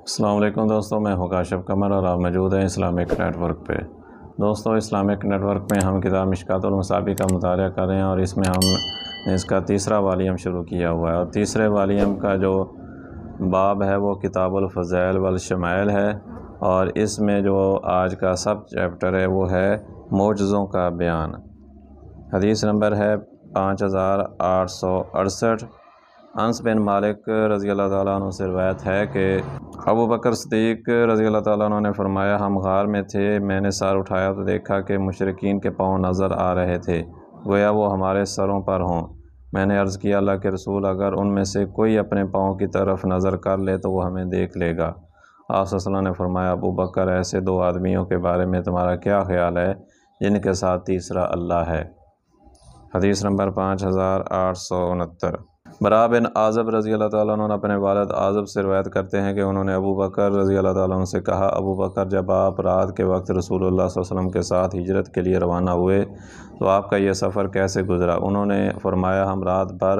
السلام علیکم دوستوں، میں ہوں کاشف قمر اور آپ موجود ہیں اسلامک نیٹ ورک پہ۔ دوستوں، اسلامک نیٹ ورک میں ہم کتاب مشکوٰۃ المصابیح کا مطالعہ کر رہے ہیں اور اس میں ہم نے اس کا تیسرا والیوم شروع کیا ہوا ہے، اور تیسرے والیوم کا جو باب ہے وہ کتاب الفضائل والشمائل ہے، اور اس میں جو آج کا سب چیپٹر ہے وہ ہے معجزوں کا بیان۔ حدیث نمبر ہے 5868۔ انس بن مالک رضی اللہ تعالیٰ عنہ سے روایت ہے کہ ابو بکر صدیق رضی اللہ تعالیٰ عنہ نے فرمایا، ہم غار میں تھے، میں نے سر اٹھایا تو دیکھا کہ مشرکین کے پاؤں نظر آ رہے تھے، گویا وہ ہمارے سروں پر ہوں۔ میں نے عرض کیا، اللہ کے رسول، اگر ان میں سے کوئی اپنے پاؤں کی طرف نظر کر لے تو وہ ہمیں دیکھ لے گا۔ آپ صلی اللہ علیہ وسلم نے فرمایا، ابو بکر، ایسے دو آدمیوں کے بارے میں تمہارا کیا خیال ہے جن کے ساتھ تیسرا اللہ ہے؟ حدیث نمبر 5869۔ براء بن عازب رضی اللہ تعالیٰ عنہ اپنے والد عازب سے روایت کرتے ہیں کہ انہوں نے ابو بکر رضی اللہ تعالیٰ عنہ سے کہا، ابو بکر، جب آپ رات کے وقت رسول اللہ صلی اللہ علیہ وسلم کے ساتھ ہجرت کے لیے روانہ ہوئے تو آپ کا یہ سفر کیسے گزرا؟ انہوں نے فرمایا، ہم رات بھر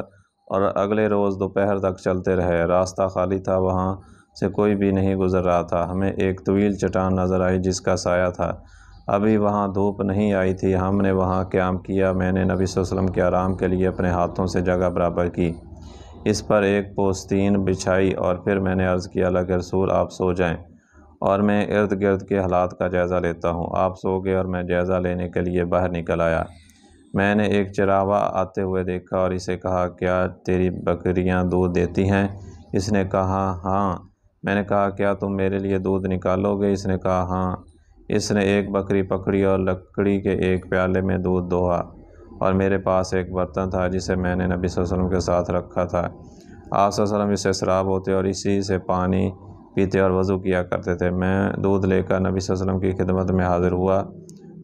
اور اگلے روز دوپہر تک چلتے رہے، راستہ خالی تھا، وہاں سے کوئی بھی نہیں گزر رہا تھا، ہمیں ایک طویل چٹان نظر آئی جس کا سایہ تھا، ابھی وہاں دھوپ نہیں آئی تھی، ہم نے وہاں قیام کیا، میں نے نبی صلی اللہ علیہ وسلم کے آرام کے لیے اپنے ہاتھوں سے جگہ برابر کی، اس پر ایک پوستین بچھائی، اور پھر میں نے عرض کیا، اللہ کے رسول، آپ سو جائیں اور میں ارد گرد کے حالات کا جائزہ لیتا ہوں۔ آپ سو گئے اور میں جائزہ لینے کے لیے باہر نکل آیا، میں نے ایک چراغا آتے ہوئے دیکھا اور اسے کہا، کیا تیری بکریاں دودھ دیتی ہیں؟ اس نے کہا، ہاں۔ میں نے کہا، کیا تم میرے لیے دودھ نکالو گے؟ اس نے کہا، ہاں۔ اس نے ایک بکری پکڑی اور لکڑی کے ایک پیالے میں دودھ دوہا، اور میرے پاس ایک برتن تھا جسے میں نے نبی صلی اللہ علیہ وسلم کے ساتھ رکھا تھا، آپ صلی اللہ علیہ وسلم اس سے سراب ہوتے اور اسی سے پانی پیتے اور وضو کیا کرتے تھے۔ میں دودھ لے کر نبی صلی اللہ علیہ وسلم کی خدمت میں حاضر ہوا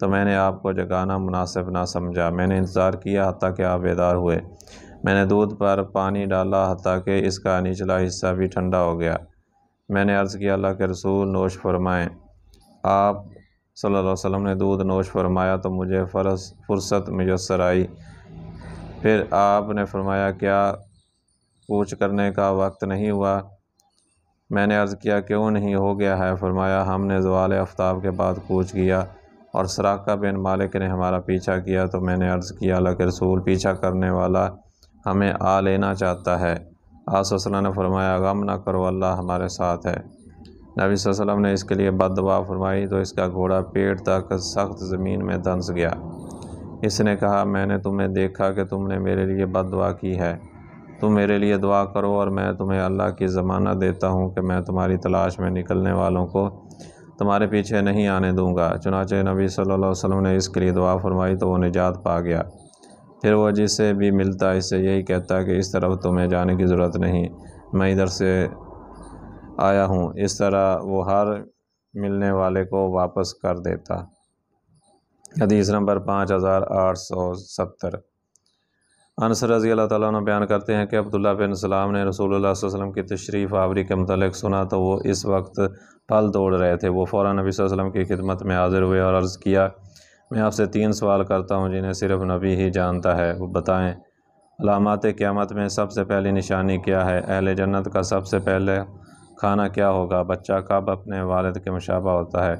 تو میں نے آپ کو جگانا مناسب نہ سمجھا، میں نے انتظار کیا حتیٰ کہ آپ بیدار ہوئے، میں نے دودھ پر پانی ڈالا حتیٰ کہ اس کا نچلا حصہ بھی ٹھنڈا ہو گیا، میں نے عرض کیا، اللہ کے رسول، نوش فرمائیں۔ آپ صلی اللہ علیہ وسلم نے دودھ نوش فرمایا تو مجھے فرصت میسر آئی، پھر آپ نے فرمایا، کیا کوچ کرنے کا وقت نہیں ہوا؟ میں نے عرض کیا، کیوں نہیں ہو گیا ہے؟ فرمایا، ہم نے زوال آفتاب کے بعد کوچ کیا اور سراقہ بن مالک نے ہمارا پیچھا کیا، تو میں نے عرض کیا، اللہ کے رسول، پیچھا کرنے والا ہمیں آ لینا چاہتا ہے۔ آپ صلی اللہ علیہ وسلم نے فرمایا، غم نہ کرو، اللہ ہمارے ساتھ ہے۔ نبی صلی اللہ علیہ وسلم نے اس کے لیے بد دعا فرمائی تو اس کا گھوڑا پیٹ تک سخت زمین میں دھنس گیا۔ اس نے کہا، میں نے تمہیں دیکھا کہ تم نے میرے لیے بد دعا کی ہے، تم میرے لیے دعا کرو اور میں تمہیں اللہ کی ضمانت دیتا ہوں کہ میں تمہاری تلاش میں نکلنے والوں کو تمہارے پیچھے نہیں آنے دوں گا۔ چنانچہ نبی صلی اللہ علیہ وسلم نے اس کے لیے دعا فرمائی تو وہ نجات پا گیا۔ پھر وہ جس سے بھی ملتا اس سے یہی کہتا کہ اس طرف تمہیں جانے کی ضرورت نہیں، میں ادھر سے آیا ہوں، اس طرح وہ ہر ملنے والے کو واپس کر دیتا۔ حدیث نمبر 5870۔ انس رضی اللہ تعالیٰ عنہ بیان کرتے ہیں کہ عبداللہ بن سلام نے رسول اللہ صلی اللہ علیہ وسلم کی تشریف آوری کے متعلق سنا تو وہ اس وقت پھل توڑ رہے تھے، وہ فوراً نبی صلی اللہ علیہ وسلم کی خدمت میں حاضر ہوئے اور عرض کیا، میں آپ سے 3 سوال کرتا ہوں جنہیں صرف نبی ہی جانتا ہے، وہ بتائیں، علامات قیامت میں سب سے پہلی نشانی کیا ہے؟ اہل جنت کا سب سے پہلے کھانا کیا ہوگا؟ بچہ کب اپنے والد کے مشابہ ہوتا ہے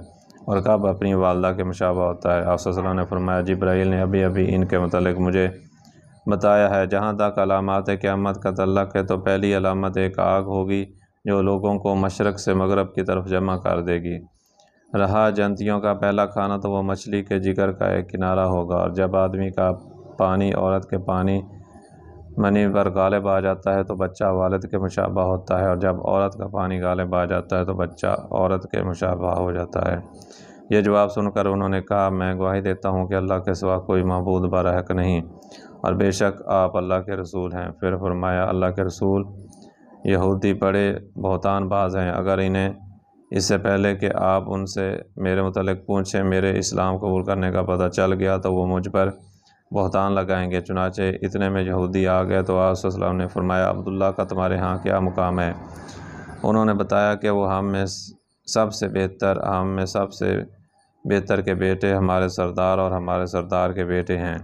اور کب اپنی والدہ کے مشابہ ہوتا ہے؟ آپ صلی اللہ علیہ وسلم نے فرمایا، جبرائیل نے ابھی ان کے متعلق مجھے بتایا ہے۔ جہاں تک علامات قیامت کا تعلق ہے تو پہلی علامت ایک آگ ہوگی جو لوگوں کو مشرق سے مغرب کی طرف جمع کر دے گی۔ رہا جنتیوں کا پہلا کھانا تو وہ مچھلی کے جگر کا ایک کنارہ ہوگا، اور جب آدمی کا پانی عورت کے پانی منی پر غالب آ جاتا ہے تو بچہ والد کے مشابہ ہوتا ہے، اور جب عورت کا پانی غالب آ جاتا ہے تو بچہ عورت کے مشابہ ہو جاتا ہے۔ یہ جواب سن کر انہوں نے کہا، میں گواہی دیتا ہوں کہ اللہ کے سوا کوئی معبود برحق نہیں، اور بے شک آپ اللہ کے رسول ہیں۔ پھر فرمایا، اللہ کے رسول، یہودی بڑے بہتان باز ہیں، اگر انہیں اس سے پہلے کہ آپ ان سے میرے متعلق پوچھیں میرے اسلام قبول کرنے کا پتہ چل گیا تو وہ مجھ پر بہتان لگائیں گے۔ چنانچہ اتنے میں یہودی آ گئے تو آپ صلی اللہ علیہ وسلم نے فرمایا، عبداللہ کا تمہارے ہاں کیا مقام ہے؟ انہوں نے بتایا کہ وہ ہم میں سب سے بہتر کے بیٹے، ہمارے سردار اور ہمارے سردار کے بیٹے ہیں۔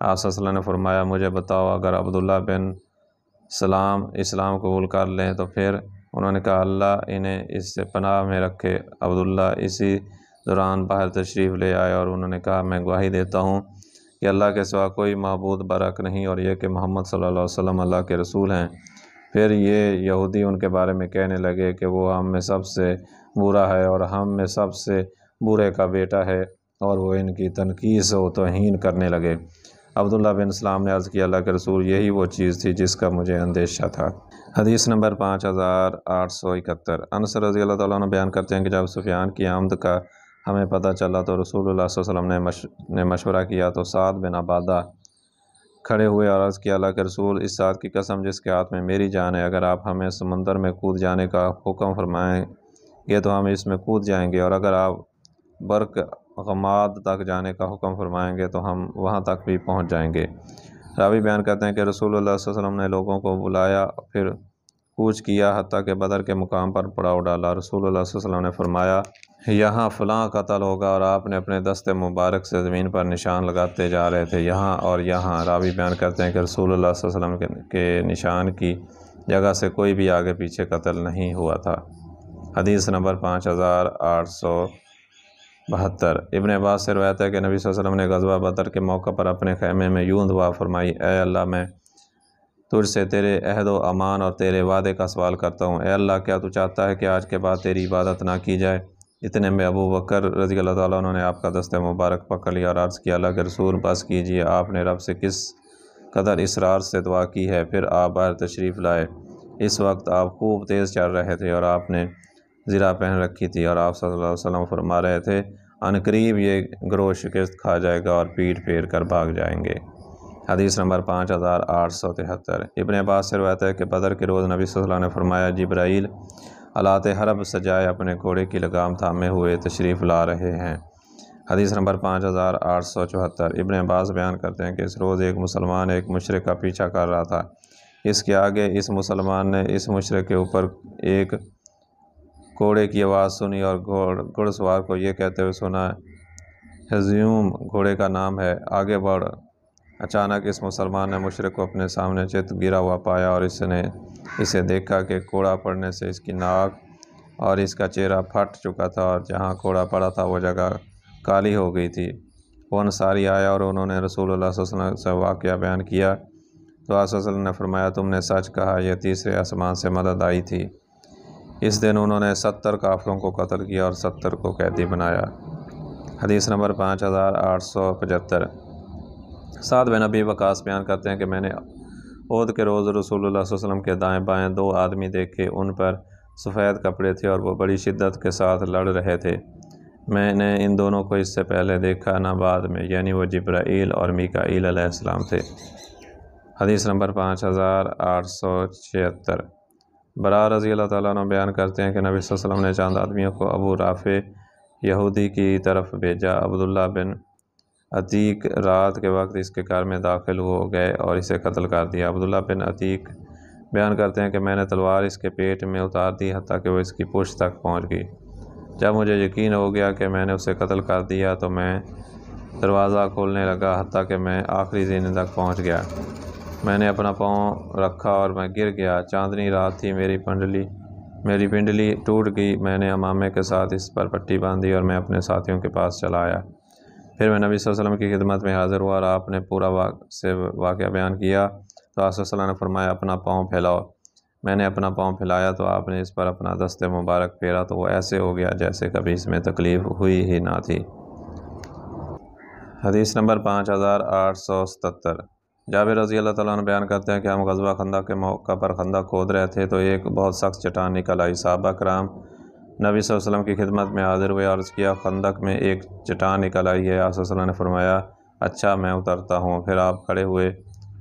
آپ صلی اللہ علیہ وسلم نے فرمایا، مجھے بتاؤ، اگر عبداللہ بن سلام اسلام قبول کر لیں تو پھر انہوں نے کہا اللہ انہیں اس سے پناہ میں رکھے۔ عبداللہ اسی دوران باہر تشریف لے آئے اور انہوں نے کہا میں گواہی دیتا ہوں کہ اللہ کے سوا کوئی معبود برحق نہیں اور یہ کہ محمد صلی اللہ علیہ وسلم اللہ کے رسول ہیں۔ پھر یہ یہودی ان کے بارے میں کہنے لگے کہ وہ ہم میں سب سے برا ہے اور ہم میں سب سے برے کا بیٹا ہے، اور وہ ان کی تنقیص و توہین کرنے لگے۔ عبداللہ بن سلام نے عرض کیا اللہ کے رسول یہی وہ چیز تھی جس کا مجھے اندیشہ تھا۔ حدیث نمبر 5871۔ انس رضی اللہ تعالیٰ عنہ بیان کرتے ہیں کہ جب سفیان کی آمد کا ہمیں پتہ چلا تو رسول اللہ صلی اللہ علیہ وسلم نے مشورہ کیا تو سعد بن عبادہ کھڑے ہوئے اور عرض کیا اللہ کے رسول اس سعد کی قسم جس کے ہاتھ میں میری جان ہے، اگر آپ ہمیں سمندر میں کود جانے کا حکم فرمائیں گے تو ہم اس میں کود جائیں گے، اور اگر آپ برق غماد تک جانے کا حکم فرمائیں گے تو ہم وہاں تک بھی پہنچ جائیں گے۔ راوی بیان کرتے ہیں کہ رسول اللہ صلی اللہ علیہ وسلم نے لوگوں کو بلایا، پھر کوچ کیا حتیٰ کہ بدر کے مقام پر پڑاؤ ڈالا۔ رسول اللہ صلی اللہ علیہ وسلم نے فرمایا یہاں فلاں قتل ہوگا، اور آپ نے اپنے دست مبارک سے زمین پر نشان لگاتے جا رہے تھے یہاں اور یہاں۔ راوی بیان کرتے ہیں کہ رسول اللہ صلی اللہ علیہ وسلم کے نشان کی جگہ سے کوئی بھی آگے پیچھے قتل نہیں ہوا تھا۔ حدیث نمبر 5872۔ ابن عباس سے روایت ہے کہ نبی صلی اللہ علیہ وسلم نے غزوہ بدر کے موقع پر اپنے خیمے میں یوں دعا فرمائی اے اللہ میں تجھ سے تیرے عہد و امان اور تیرے وعدے کا سوال کرتا ہوں۔ اے اللہ کیا تو چاہتا ہے کہ آج کے بعد تیری عبادت نہ کی جائے؟ اتنے میں ابو بکر رضی اللہ تعالیٰ عنہ نے آپ کا دست مبارک پکڑ لیا اور عرض کیا اللہ کے رسول بس کیجیے، آپ نے رب سے کس قدر اصرار سے دعا کی ہے۔ پھر آپ باہر تشریف لائے۔ اس وقت آپ خوب تیز چل رہے تھے اور آپ نے زرہ پہن رکھی تھی، اور آپ صلی اللہ علیہ وسلم فرما رہے تھے عنقریب یہ گروہ شکست کھا جائے گا اور پیٹ پھیر کر بھاگ جائیں گے۔ حدیث نمبر 5873۔ ابن عباس سے روایت ہے کہ بدر کے روز نبی صلی اللہ علیہ وسلم نے فرمایا جبرائیل آلات حرب سجائے اپنے گھوڑے کی لگام تھامے ہوئے تشریف لا رہے ہیں۔ حدیث نمبر 5874۔ ابن عباس بیان کرتے ہیں کہ اس روز ایک مسلمان ایک مشرک کا پیچھا کر رہا تھا، اس کے آگے اس مسلمان نے اس مشرک کے اوپر ایک گھوڑے کی آواز سنی اور گھڑ سوار کو یہ کہتے ہوئے سنا ہزیوم گھوڑے کا نام ہے، آگے بڑھ۔ اچانک اس مسلمان نے مشرک کو اپنے سامنے چت گرا ہوا پایا اور اس نے اسے دیکھا کہ کوڑا پڑنے سے اس کی ناک اور اس کا چہرہ پھٹ چکا تھا اور جہاں کوڑا پڑا تھا وہ جگہ کالی ہو گئی تھی۔ وہ انصاری آیا اور انہوں نے رسول اللہ صلی اللہ علیہ وسلم سے واقعہ بیان کیا تو آپ صلی اللہ علیہ وسلم نے فرمایا تم نے سچ کہا، یہ تیسرے آسمان سے مدد آئی تھی۔ اس دن انہوں نے 70 کافروں کو قتل کیا اور 70 کو قیدی بنایا۔ حدیث نمبر 5875۔ سعد بن ابی وقاص بیان کرتے ہیں کہ میں نے احد کے روز رسول اللہ صلی اللہ علیہ وسلم کے دائیں بائیں 2 آدمی دیکھے، ان پر سفید کپڑے تھے اور وہ بڑی شدت کے ساتھ لڑ رہے تھے۔ میں نے ان دونوں کو اس سے پہلے دیکھا نہ بعد میں، یعنی وہ جبرائیل اور میکائیل علیہ السلام تھے۔ حدیث نمبر 5876۔ برا رضی اللہ تعالیٰ عنہ بیان کرتے ہیں کہ نبی صلی اللہ علیہ وسلم نے چند آدمیوں کو ابو رافع یہودی کی طرف بھیجا۔ عبداللہ بن عتیق رات کے وقت اس کے گھر میں داخل ہو گئے اور اسے قتل کر دیا۔ عبداللہ بن عتیق بیان کرتے ہیں کہ میں نے تلوار اس کے پیٹ میں اتار دی حتیٰ کہ وہ اس کی پشت تک پہنچ گئی۔ جب مجھے یقین ہو گیا کہ میں نے اسے قتل کر دیا تو میں دروازہ کھولنے لگا حتیٰ کہ میں آخری زینے تک پہنچ گیا۔ میں نے اپنا پاؤں رکھا اور میں گر گیا۔ چاندنی رات تھی، میری پنڈلی ٹوٹ گئی۔ میں نے امامے کے ساتھ اس پر پٹی باندھی اور میں اپنے ساتھیوں کے پاس چلا آیا۔ پھر میں نبی صلی اللہ علیہ وسلم کی خدمت میں حاضر ہوا اور آپ نے پورا واقعہ بیان کیا تو آپ صلی اللہ علیہ وسلم نے فرمایا اپنا پاؤں پھیلاؤ۔ میں نے اپنا پاؤں پھیلایا تو آپ نے اس پر اپنا دست مبارک پھیرا تو وہ ایسے ہو گیا جیسے کبھی اس میں تکلیف ہوئی ہی نہ تھی۔ حدیث نمبر 5877۔ جابر رضی اللہ تعالیٰ عنہ بیان کرتے ہیں کہ ہم غزوہ خندق کے موقع پر خندق کھود رہے تھے تو ایک بہت سخت چٹان نکل آئی۔ صحابہ کرام نبی صلی اللہ علیہ وسلم کی خدمت میں حاضر ہوئے اور عرض کیا خندق میں ایک چٹان نکل آئی ہے۔ آپ صلی اللہ علیہ وسلم نے فرمایا اچھا میں اترتا ہوں۔ پھر آپ کھڑے ہوئے،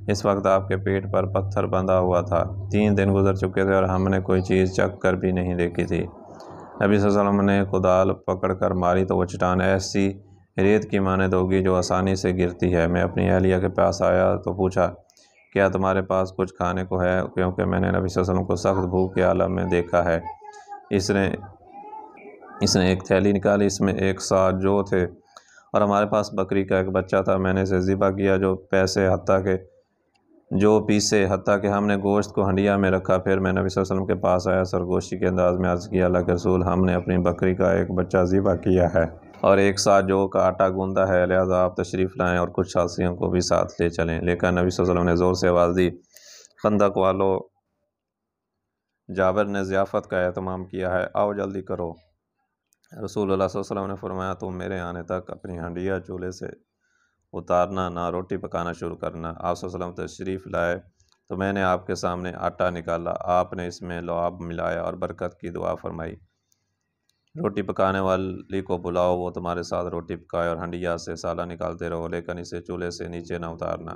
اس وقت آپ کے پیٹ پر پتھر بندھا ہوا تھا۔ 3 دن گزر چکے تھے اور ہم نے کوئی چیز چکھ کر بھی نہیں دیکھی تھی۔ نبی صلی اللہ علیہ وسلم نے کدال پکڑ کر ماری تو وہ چٹان ایسی ریت کی مانند ہوگی جو آسانی سے گرتی ہے۔ میں اپنی اہلیہ کے پاس آیا تو پوچھا کیا تمہارے پاس کچھ کھانے کو ہے، کیونکہ میں نے نبی صلی اللہ علیہ وسلم کو سخت بھوک کے عالم میں دیکھا ہے۔ اس نے ایک تھیلی نکالی، اس میں 1 سا جو تھے اور ہمارے پاس بکری کا ایک بچہ تھا۔ میں نے اسے ذبح کیا جو پیسے حتیٰ کہ جو پیسے، حتیٰ کہ ہم نے گوشت کو ہنڈیا میں رکھا۔ پھر میں نبی صلی اللہ علیہ وسلم کے پاس آیا، سرگوشی کے انداز میں عرض کیا، اللہ کے رسول، ہم نے اپنی بکری کا ایک بچہ ذبح کیا ہے اور ایک ساتھ جو کا آٹا گوندا ہے، لہذا آپ تشریف لائیں اور کچھ ساتھیوں کو بھی ساتھ لے چلیں۔ لیکن نبی صلی اللہ علیہ وسلم نے زور سے آواز دی، خندق والو، جابر نے ضیافت کا اہتمام کیا ہے، آؤ جلدی کرو۔ رسول اللہ صلی اللہ علیہ وسلم نے فرمایا، تم میرے آنے تک اپنی ہنڈیا چولہے سے اتارنا نہ روٹی پکانا شروع کرنا۔ آپ صلی اللہ علیہ وسلم تشریف لائے تو میں نے آپ کے سامنے آٹا نکالا، آپ نے اس میں لعاب ملایا اور برکت کی دعا فرمائی۔ روٹی پکانے والی کو بلاؤ، وہ تمہارے ساتھ روٹی پکائے اور ہنڈیا سے سالہ نکالتے رہو، لیکن اسے چولہے سے نیچے نہ اتارنا۔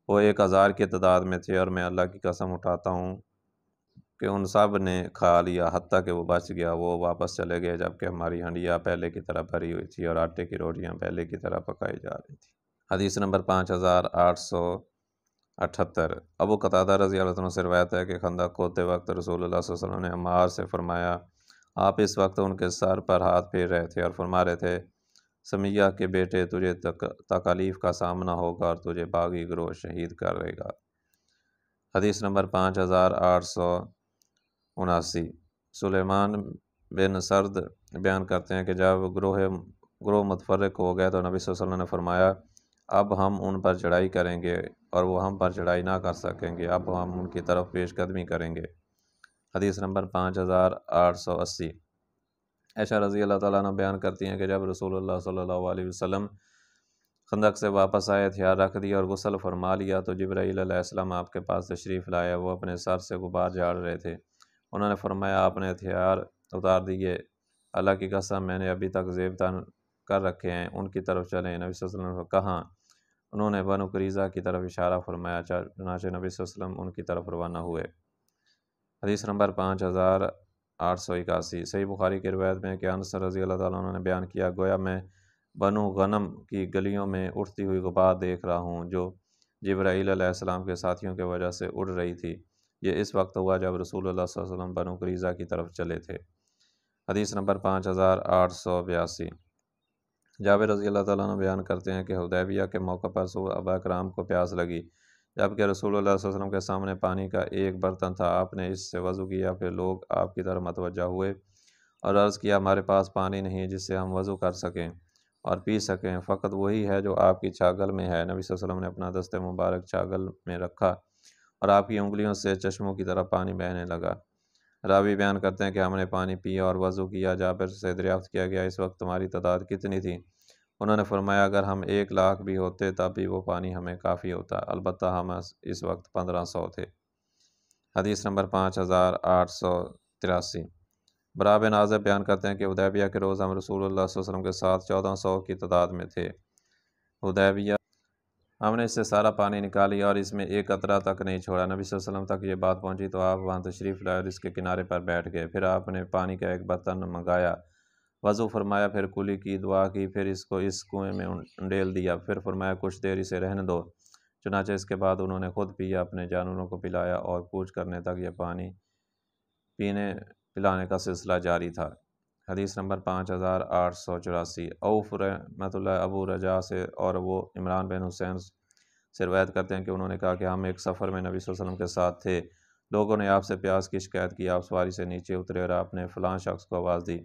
وہ 1000 کی تعداد میں تھے اور میں اللہ کی قسم اٹھاتا ہوں کہ ان سب نے کھا لیا، حتیٰ کہ وہ بچ گیا۔ وہ واپس چلے گئے جبکہ ہماری ہنڈیا پہلے کی طرح بھری ہوئی تھی اور آٹے کی روٹیاں پہلے کی طرح پکائی جا رہی تھی۔ حدیث نمبر 5878۔ ابو قتادہ رضی اللہ عنہ سے روایت ہے کہ خندق کھودتے وقت رسول اللہ صلی اللہ علیہ وسلم نے عمار سے فرمایا، آپ اس وقت ان کے سر پر ہاتھ پھیر رہے تھے اور فرما رہے تھے، سمیہ کے بیٹے، تجھے تکالیف کا سامنا ہوگا اور تجھے باغی گروہ شہید کرے گا۔ حدیث نمبر 5879۔ سلیمان بن سرد بیان کرتے ہیں کہ جب گروہ متفرق ہو گئے تو نبی صلی اللہ علیہ وسلم نے فرمایا، اب ہم ان پر چڑھائی کریں گے اور وہ ہم پر چڑھائی نہ کر سکیں گے، اب ہم ان کی طرف پیش قدمی کریں گے۔ حدیث نمبر 5880۔ عائشہ رضی اللہ تعالیٰ عنہ بیان کرتی ہیں کہ جب رسول اللہ صلی اللہ علیہ وسلم خندق سے واپس آئے، ہتھیار رکھ دیا اور غسل فرما لیا تو جبرائیل علیہ السلام آپ کے پاس تشریف لائے۔ وہ اپنے سر سے غبار جھاڑ رہے تھے۔ انہوں نے فرمایا، آپ نے ہتھیار اتار دیے، اللہ کی قسم میں نے ابھی تک زیب تن کر رکھے ہیں، ان کی طرف چلیں۔ نبی صلی اللہ علیہ وسلم نے کہاں؟ انہوں نے بنو قریظہ کی طرف اشارہ فرمایا، چنانچہ نبی صلی اللہ علیہ وسلم ان کی طرف روانہ ہوئے۔ حدیث نمبر 5881۔ صحیح بخاری کی روایت میں کہ انس رضی اللہ تعالیٰ عنہ نے بیان کیا، گویا میں بنو غنم کی گلیوں میں اٹھتی ہوئی غبار دیکھ رہا ہوں جو جبرائیل علیہ السلام کے ساتھیوں کی وجہ سے اڑ رہی تھی۔ یہ اس وقت ہوا جب رسول اللہ صلی اللہ علیہ وسلم بنو قریظہ کی طرف چلے تھے۔ حدیث نمبر 5882۔ جابر رضی اللہ تعالیٰ عنہ بیان کرتے ہیں کہ حدیبیہ کے موقع پر صحابہ کرام کو پیاس لگی، جبکہ رسول اللہ صلی اللہ علیہ وسلم کے سامنے پانی کا ایک برتن تھا۔ آپ نے اس سے وضو کیا، پھر لوگ آپ کی طرف متوجہ ہوئے اور عرض کیا، ہمارے پاس پانی نہیں جس سے ہم وضو کر سکیں اور پی سکیں، فقط وہی ہے جو آپ کی چھاگل میں ہے۔ نبی صلی اللہ علیہ وسلم نے اپنا دست مبارک چھاگل میں رکھا اور آپ کی انگلیوں سے چشموں کی طرف پانی بہنے لگا۔ راوی بیان کرتے ہیں کہ ہم نے پانی پیا اور وضو کیا۔ جابر سے دریافت کیا گیا، اس وقت تمہاری تعداد کتنی تھی؟ انہوں نے فرمایا، اگر ہم 1,00,000 بھی ہوتے تب بھی وہ پانی ہمیں کافی ہوتا، البتہ ہم اس وقت 1500 تھے۔ حدیث نمبر 5883۔ برا بن عازب بیان کرتے ہیں کہ حدیبیہ کے روز ہم رسول اللہ صلی اللہ علیہ وسلم کے ساتھ 1400 کی تعداد میں تھے۔ حدیبیہ ہم نے اس سے سارا پانی نکال لیا اور اس میں ایک قطرہ تک نہیں چھوڑا۔ نبی صلی اللہ علیہ وسلم تک یہ بات پہنچی تو آپ وہاں تشریف لائے اور اس کے کنارے پر بیٹھ گئے۔ پھر آپ نے پانی کا ایک برتن منگایا، وضو فرمایا، پھر کلی کی دعا کی، پھر اس کو اس کنویں میں انڈیل دیا، پھر فرمایا کچھ دیر اسے رہنے دو۔ چنانچہ اس کے بعد انہوں نے خود پیا، اپنے جانوروں کو پلایا اور کوچ کرنے تک یہ پانی پلانے کا سلسلہ جاری تھا۔ حدیث نمبر 5884۔ اوف رحمۃ اللہ ابو رجا سے اور وہ عمران بن حسین سے روایت کرتے ہیں کہ انہوں نے کہا کہ ہم ایک سفر میں نبی صلی اللہ علیہ وسلم کے ساتھ تھے، لوگوں نے آپ سے پیاس کی شکایت کی، آپ سواری سے نیچے اترے اور آپ نے فلاں شخص کو آواز دی۔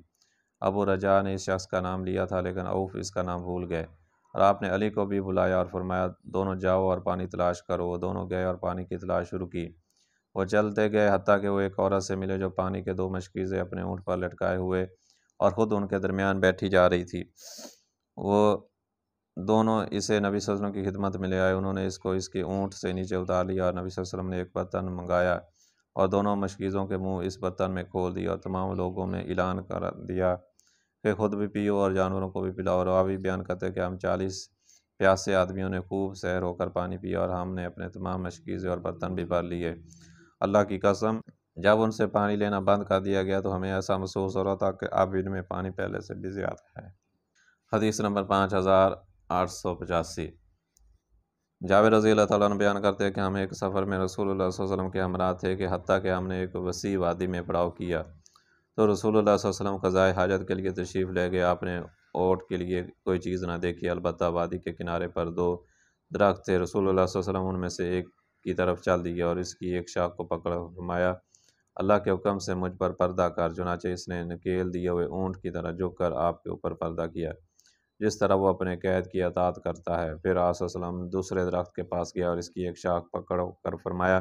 ابو رجا نے اس شخص کا نام لیا تھا لیکن اوف اس کا نام بھول گئے، اور آپ نے علی کو بھی بلایا اور فرمایا، دونوں جاؤ اور پانی تلاش کرو۔ وہ دونوں گئے اور پانی کی تلاش شروع کی۔ وہ چلتے گئے حتیٰ کہ وہ ایک عورت سے ملے جو پانی کے 2 مشکیزیں اپنے اونٹ پر لٹکائے ہوئے اور خود ان کے درمیان بیٹھی جا رہی تھی۔ وہ دونوں اسے نبی صلی اللہ علیہ وسلم کی خدمت میں لے آئے، انہوں نے اس کو اس کے اونٹ سے نیچے اتار لیا اور نبی صلی اللہ علیہ وسلم نے ایک برتن منگایا اور دونوں مشکیزوں کے منہ اس برتن میں کھول دیا اور تمام لوگوں میں اعلان کر دیا کہ خود بھی پیو اور جانوروں کو بھی پلاؤ۔ راوی بیان کرتے کہ ہم 40 پیاسے آدمیوں نے خوب سیر ہو کر پانی پیا اور ہم نے اپنے تمام مشکیزیں اور برتن بھی بھر لیے۔ اللہ کی قسم جب ان سے پانی لینا بند کر دیا گیا تو ہمیں ایسا محسوس ہو رہا تھا کہ اب ان میں پانی پہلے سے بھی زیادہ ہے۔ حدیث نمبر 5885۔ جابر رضی اللہ تعالیٰ عنہ بیان کرتے ہیں کہ ہم ایک سفر میں رسول اللہ صلی اللہ علیہ وسلم کے ہمراہ تھے کہ حتیٰ کہ ہم نے ایک وسیع وادی میں پڑاؤ کیا تو رسول اللہ صلی اللہ علیہ وسلم قضائے حاجت کے لیے تشریف لے گئے۔ آپ نے اونٹ کے لیے کوئی چیز نہ دیکھی، البتہ وادی کے کنارے پر 2 درخت تھے۔ رسول اللہ صلی اللہ علیہ وسلم ان میں سے ایک کی طرف چل دیے اور اس کی ایک شاخ کو پکڑا، فرمایا اللہ کے حکم سے مجھ پر پردہ کر۔ چنانچہ اس نے نکیل دیے ہوئے اونٹ کی طرح جھک کر آپ کے اوپر پردہ کیا، جس طرح وہ اپنے قید کی اطاعت کرتا ہے۔ پھر آپ صلی اللہ علیہ وسلم دوسرے درخت کے پاس گیا اور اس کی ایک شاخ پکڑ کر فرمایا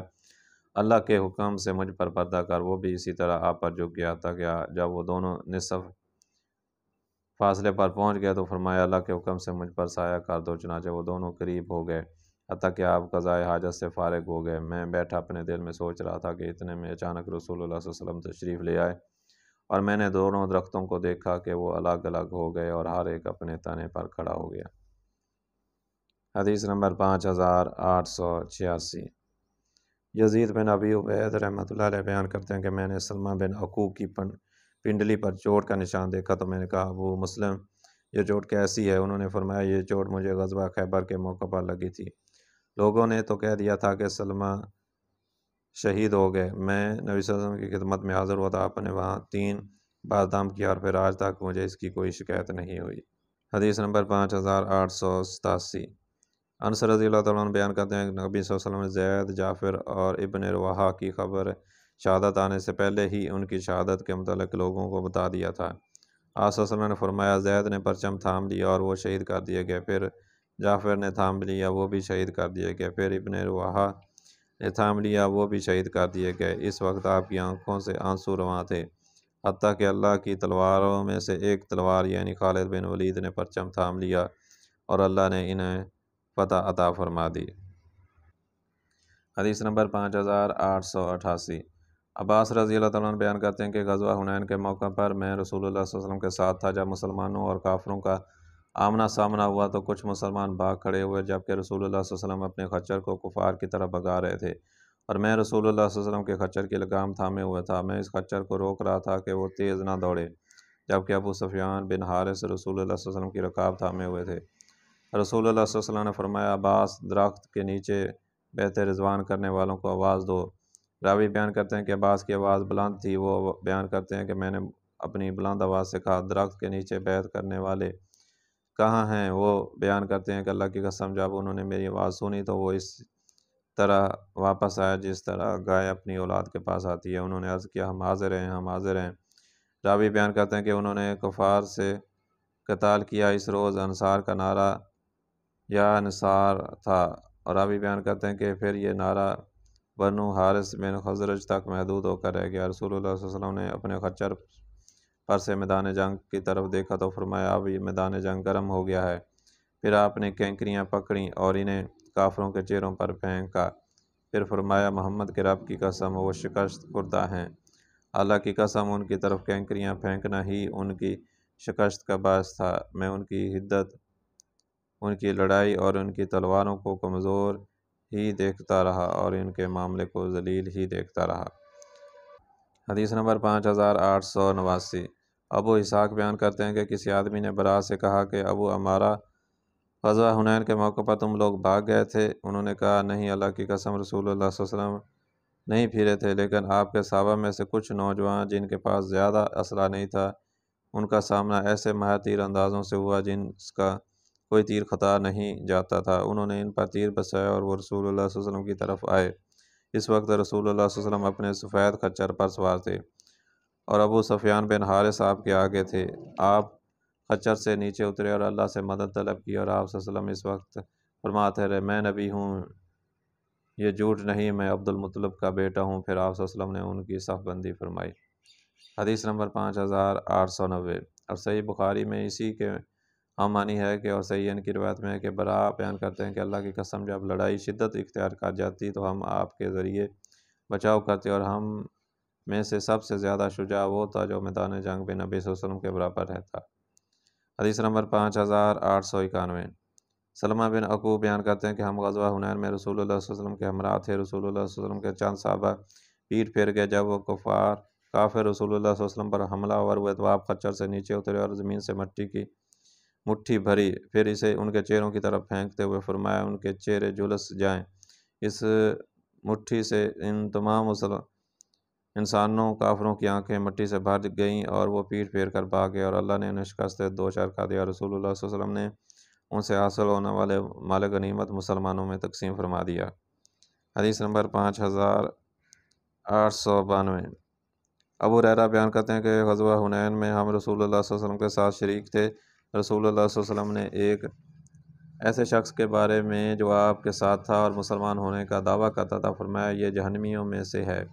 اللہ کے حکم سے مجھ پر پردہ کر۔ وہ بھی اسی طرح آپ پر جھک گیا تھا کہ جب وہ دونوں نصف فاصلے پر پہنچ گئے تو فرمایا اللہ کے حکم سے مجھ پر سایہ کر دو۔ چنانچہ وہ دونوں قریب ہو گئے حتیٰ کہ آپ قضائے حاجت سے فارغ ہو گئے۔ میں بیٹھا اپنے دل میں سوچ رہا تھا کہ اتنے میں اچانک رسول اللہ صلی اللہ علیہ وسلم تشریف لے آئے اور میں نے دونوں درختوں کو دیکھا کہ وہ الگ الگ ہو گئے اور ہر ایک اپنے تنے پر کھڑا ہو گیا۔ حدیث نمبر 5886۔ یزید بن ابی عبید رحمۃ اللہ علیہ بیان کرتے ہیں کہ میں نے سلمہ بن عقوق کی پنڈلی پر چوٹ کا نشان دیکھا تو میں نے کہا ابو مسلم یہ چوٹ کیسی ہے؟ انہوں نے فرمایا یہ چوٹ مجھے غزوہ خیبر کے موقع پر لگی تھی۔ لوگوں نے تو کہہ دیا تھا کہ سلمہ شہید ہو گئے۔ میں نبی صلی اللہ علیہ وسلم کی خدمت میں حاضر ہوا تھا، آپ نے وہاں 3 بار دم کیا اور پھر آج تک مجھے اس کی کوئی شکایت نہیں ہوئی۔ حدیث نمبر 5887۔ انس رضی اللہ تعالیٰ عنہ بیان کرتے ہیں کہ نبی صلی اللہ علیہ وسلم نے زید، جعفر اور ابن رواحہ کی خبر شہادت آنے سے پہلے ہی ان کی شہادت کے متعلق لوگوں کو بتا دیا تھا۔ آپ صلی اللہ علیہ وسلم نے فرمایا زید نے پرچم تھام لیا اور وہ شہید کر دیے گئے، پھر جعفر نے تھام لیا، وہ بھی شہید کر دیے گئے، پھر ابن رواحہ نے تھام لیا، وہ بھی شہید کر دیے گئے۔ اس وقت آپ کی آنکھوں سے آنسو رواں تھے، حتیٰ کہ اللہ کی تلواروں میں سے ایک تلوار یعنی خالد بن ولید نے پرچم تھام لیا اور اللہ نے انہیں فتح عطا فرما دی۔ حدیث نمبر 5888۔ عباس رضی اللہ تعالیٰ عنہ بیان کرتے ہیں کہ غزوہ حنین کے موقع پر میں رسول اللہ صلی اللہ علیہ وسلم کے ساتھ تھا۔ جب مسلمانوں اور کافروں کا آمنا سامنا ہوا تو کچھ مسلمان بھاگ کھڑے ہوئے جبکہ رسول اللہ صلی اللہ علیہ وسلم اپنے خچر کو کفار کی طرف بھگا رہے تھے اور میں رسول اللہ صلی اللہ علیہ وسلم کے خچر کی لگام تھامے ہوئے تھا۔ میں اس خچر کو روک رہا تھا کہ وہ تیز نہ دوڑے، جبکہ ابو سفیان بن حارث رسول اللہ صلی اللہ علیہ وسلم کی رکاب تھامے ہوئے تھے۔ رسول اللہ صلی اللہ علیہ وسلم نے فرمایا عباس درخت کے نیچے بیعت رضوان کرنے والوں کو آواز دو۔ راوی بیان کرتے ہیں کہ عباس کی آواز بلند تھی۔ وہ بیان کرتے ہیں کہ میں نے اپنی بلند آواز سے کہا درخت کے نیچے بیعت کرنے والے کہاں ہیں؟ وہ بیان کرتے ہیں کہ اللہ کی قسم جب انہوں نے میری آواز سنی تو وہ اس طرح واپس آیا جس طرح گائے اپنی اولاد کے پاس آتی ہے۔ انہوں نے عرض کیا ہم حاضر ہیں، ہم حاضر ہیں۔ راوی بیان کرتے ہیں کہ انہوں نے کفار سے قتال کیا۔ اس روز انصار کا نعرہ یا نثار تھا، اور راوی بیان کرتے ہیں کہ پھر یہ نعرہ بنو حارث بن خزرج تک محدود ہو کر رہ گیا۔ رسول اللہ صلی اللہ علیہ وسلم نے اپنے خچر پر سے میدان جنگ کی طرف دیکھا تو فرمایا اب یہ میدان جنگ گرم ہو گیا ہے۔ پھر آپ نے کینکریاں پکڑیں اور انہیں کافروں کے چہروں پر پھینکا، پھر فرمایا محمد کے رب کی قسم وہ شکست خوردہ ہیں۔ اللہ کی قسم ان کی طرف کینکریاں پھینکنا ہی ان کی شکست کا باعث تھا۔ میں ان کی حدت، ان کی لڑائی اور ان کی تلواروں کو کمزور ہی دیکھتا رہا اور ان کے معاملے کو ذلیل ہی دیکھتا رہا۔ حدیث نمبر 5889۔ ابو اسحاق بیان کرتے ہیں کہ کسی آدمی نے برا سے کہا کہ ابو ہمارا غزوہ حنین کے موقع پر تم لوگ بھاگ گئے تھے؟ انہوں نے کہا نہیں، اللہ کی قسم رسول اللہ صلی اللہ علیہ وسلم نہیں پھرے تھے، لیکن آپ کے صحابہ میں سے کچھ نوجوان جن کے پاس زیادہ اسلحہ نہیں تھا ان کا سامنا ایسے ماہر تیر اندازوں سے ہوا جن کا کوئی تیر خطا نہیں جاتا تھا۔ انہوں نے ان پر تیر برسایا اور وہ رسول اللہ صلی اللہ علیہ وسلم کی طرف آئے۔ اس وقت رسول اللہ صلی اللہ علیہ وسلم اپنے سفید خچر پر سوار تھے اور ابو سفیان بن حارث آپ کے آگے تھے۔ آپ خچر سے نیچے اترے اور اللہ سے مدد طلب کی اور آپ صلی اللہ علیہ وسلم اس وقت فرماتے رہے میں نبی ہوں، یہ جھوٹ نہیں، میں عبد المطلب کا بیٹا ہوں۔ پھر آپ صلی اللہ علیہ وسلم نے ان کی صف بندی فرمائی۔ حدیث نمبر 5890۔ اور صحیح بخاری میں اسی کے ہم معنی ہے کہ اور صحیح ان کی روایت میں ہے کہ برا بیان کرتے ہیں کہ اللہ کی قسم جب لڑائی شدت اختیار کر جاتی تو ہم آپ کے ذریعے بچاؤ کرتے اور ہم میں سے سب سے زیادہ شجاع وہ تھا جو میدان جنگ میں نبی صلی اللہ علیہ وسلم کے برابر رہتا۔ حدیث نمبر 5891۔ سلمہ بن عقوق بیان کرتے ہیں کہ ہم غزوہ حنین میں رسول اللہ صلی اللہ علیہ وسلم کے ہمراہ تھے۔ رسول اللہ صلی اللہ علیہ وسلم کے چند صحابہ پیٹ پھیر گئے جب وہ کافر رسول اللہ صلی اللہ علیہ وسلم پر حملہ آور ہوئے تو آپ خچر سے نیچے اترے اور زمین سے مٹی کی مٹھی بھری، پھر اسے ان کے چہروں کی طرف پھینکتے ہوئے فرمایا ان کے چہرے جھلس جائیں۔ اس مٹھی سے ان تمام انسانوں کافروں کی آنکھیں مٹی سے بھر گئیں اور وہ پیٹ پھیر کر بھاگے اور اللہ نے انہیں شکست دو چار کھا دیا۔ رسول اللہ صلی اللہ علیہ وسلم نے ان سے حاصل ہونے والے مال غنیمت مسلمانوں میں تقسیم فرما دیا۔ حدیث نمبر 5892۔ ابو ہریرہ بیان کرتے ہیں کہ غزوہ حنین میں ہم رسول اللہ صلی اللہ علیہ وسلم کے ساتھ شریک تھے۔ رسول اللہ صلی اللہ علیہ وسلم نے ایک ایسے شخص کے بارے میں جو آپ کے ساتھ تھا اور مسلمان ہونے کا دعویٰ کرتا تھا فرمایا یہ جہنمیوں میں سے ہے۔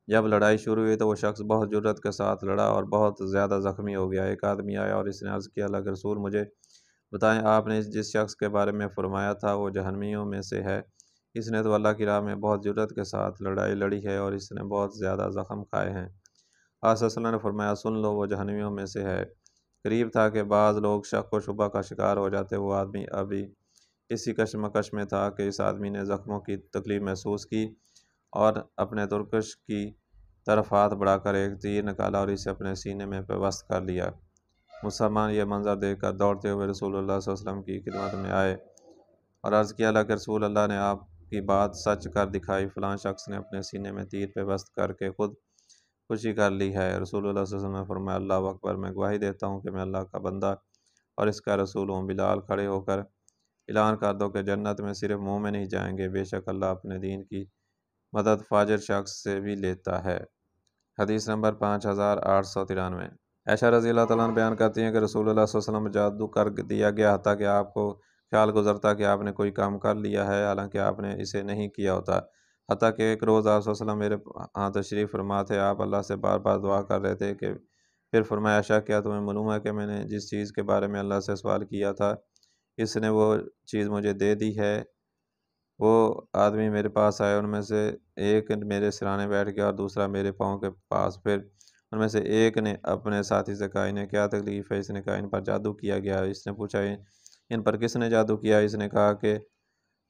جب لڑائی شروع ہوئی تو وہ شخص بہت جرأت کے ساتھ لڑا اور بہت زیادہ زخمی ہو گیا۔ ایک آدمی آیا اور اس نے عرض کیا اللہ کے رسول مجھے بتائیں آپ نے جس شخص کے بارے میں فرمایا تھا وہ جہنمیوں میں سے ہے، اس نے تو اللہ کی راہ میں بہت جرأت کے ساتھ لڑائی لڑی ہے اور اس نے بہت زیادہ زخم کھائے ہیں۔ آپ صلی اللہ علیہ وسلم نے فرمایا سن لو وہ جہنمیوں میں سے ہے۔ قریب تھا کہ بعض لوگ شک و شبہ کا شکار ہو جاتے۔ وہ آدمی ابھی اسی کشمکش میں تھا کہ اس آدمی نے زخموں کی تکلیف محسوس کی اور اپنے ترکش کی طرف ہاتھ بڑھا کر ایک تیر نکالا اور اسے اپنے سینے میں پیوست کر لیا۔ مسلمان یہ منظر دیکھ کر دوڑتے ہوئے رسول اللہ صلی اللہ علیہ وسلم کی خدمت میں آئے اور عرض کیا اللہ کے رسول اللہ نے آپ کی بات سچ کر دکھائی، فلاں شخص نے اپنے سینے میں تیر پیوست کر کے خود خوشی کر لی ہے۔ رسول اللہ صلی اللہ علیہ وسلم نے فرمایا اللہ اکبر، میں گواہی دیتا ہوں کہ میں اللہ کا بندہ اور اس کا رسول ہوں۔ بلال کھڑے ہو کر اعلان کر دو کہ جنت میں صرف مومن ہی جائیں گے، بے شک اللہ اپنے دین کی مدد فاجر شخص سے بھی لیتا ہے۔ حدیث نمبر 5893۔ عائشہ رضی اللہ تعالیٰ عنہ بیان کرتی ہیں کہ رسول اللہ صلی اللہ علیہ وسلم جادو کر دیا گیا حتیٰ کہ آپ کو خیال گزرتا کہ آپ نے کوئی کام کر لیا ہے حالانکہ آپ نے اسے نہیں کیا ہوتا۔ حتیٰ کہ ایک روز آپ صلی اللہ علیہ وسلم میرے ہاں تشریف فرما تھے، آپ اللہ سے بار بار دعا کر رہے تھے کہ پھر فرمایا عائشہ کیا تمہیں معلوم ہے کہ میں نے جس چیز کے بارے میں اللہ سے سوال کیا تھا اس نے وہ چیز مجھے دے دی ہے۔ وہ آدمی میرے پاس آئے، ان میں سے ایک میرے سرانے بیٹھ گیا اور دوسرا میرے پاؤں کے پاس۔ پھر ان میں سے ایک نے اپنے ساتھی سے کہا انہیں کیا تکلیف ہے؟ اس نے کہا ان پر جادو کیا گیا۔ اس نے پوچھا ان پر کس نے جادو کیا؟ اس نے کہا کہ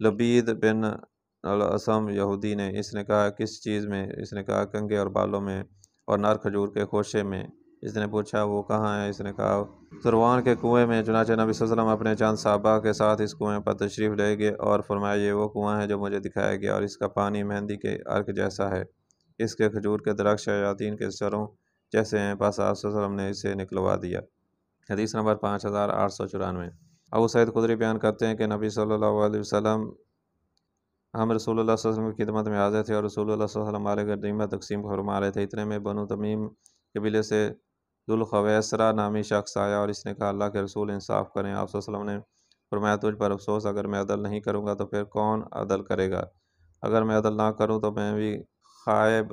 لبید بن الاسم یہودی نے۔ اس نے کہا کس چیز میں؟ اس نے کہا کنگھے اور بالوں میں اور نر کھجور کے خوشے میں۔ اس نے پوچھا وہ کہاں ہے؟ اس نے کہا ذروان کے کنویں میں۔ چنانچہ نبی صلی اللہ علیہ وسلم اپنے چند صحابہ کے ساتھ اس کنویں پر تشریف لے گئے اور فرمایا یہ وہ کنواں ہے جو مجھے دکھایا گیا اور اس کا پانی مہندی کے عرق جیسا ہے، اس کے کھجور کے درخت شیاطین کے سروں جیسے ہیں، بس آپ صلی اللہ علیہ وسلم نے اسے نکلوا دیا۔ حدیث نمبر 5894۔ ابو سعید خدری بیان کرتے ہیں کہ نبی صلی اللہ علیہ وسلم ہم رسول اللہ صلی اللہ علیہ وسلم کی خدمت میں حاضر تھے اور رسول اللہ صلی اللہ علیہ وسلم مال غنیمت تقسیم فرما رہے تھے۔ اتنے میں بنو تمیم قبیلے سے ذوالخویسرہ نامی شخص آیا اور اس نے کہا اللہ کے رسول انصاف کریں۔ آپ صلی اللہ علیہ وسلم نے فرمایا تجھ پر افسوس، اگر میں عدل نہیں کروں گا تو پھر کون عدل کرے گا؟ اگر میں عدل نہ کروں تو میں بھی خائب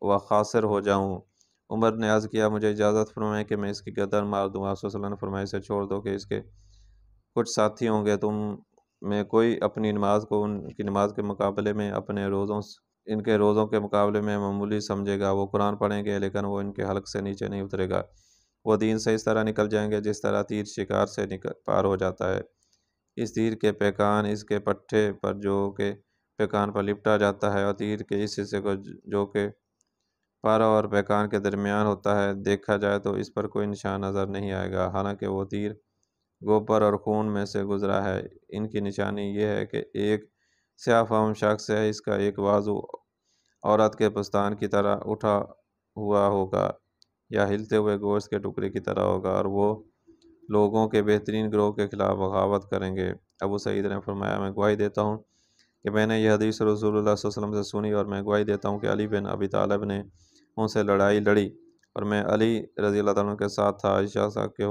و خاسر ہو جاؤں۔ عمر نے عرض کیا مجھے اجازت فرمائیں کہ میں اس کی گردن مار دوں۔ آپ صلی اللہ علیہ وسلم نے فرمایا اسے چھوڑ دو کہ اس کے کچھ ساتھی ہوں گے، تم میں کوئی اپنی نماز کو ان کی نماز کے مقابلے میں ان کے روزوں کے مقابلے میں معمولی سمجھے گا۔ وہ قرآن پڑھیں گے لیکن وہ ان کے حلق سے نیچے نہیں اترے گا۔ وہ دین سے اس طرح نکل جائیں گے جس طرح تیر شکار سے پار ہو جاتا ہے۔ اس تیر کے پیکان اس کے پٹھے پر جو کہ پیکان پر لپٹا جاتا ہے اور تیر کے اس حصے کو جو کہ پر اور پیکان کے درمیان ہوتا ہے دیکھا جائے تو اس پر کوئی نشان نظر نہیں آئے گا، حالانکہ وہ تیر گوبر اور خون میں سے گزرا ہے۔ ان کی نشانی یہ ہے کہ ایک سیاہ فام شخص ہے، اس کا ایک بازو عورت کے پستان کی طرح اٹھا ہوا ہوگا یا ہلتے ہوئے گوشت کے ٹکڑے کی طرح ہوگا، اور وہ لوگوں کے بہترین گروہ کے خلاف بغاوت کریں گے۔ ابو سعید نے فرمایا میں گواہی دیتا ہوں کہ میں نے یہ حدیث رسول اللہ صلی اللہ علیہ وسلم سے سنی، اور میں گواہی دیتا ہوں کہ علی بن ابی طالب نے ان سے لڑائی لڑی اور میں علی رضی اللہ تعالیٰ عنہ کے ساتھ تھا۔ عائشہ صاحب کے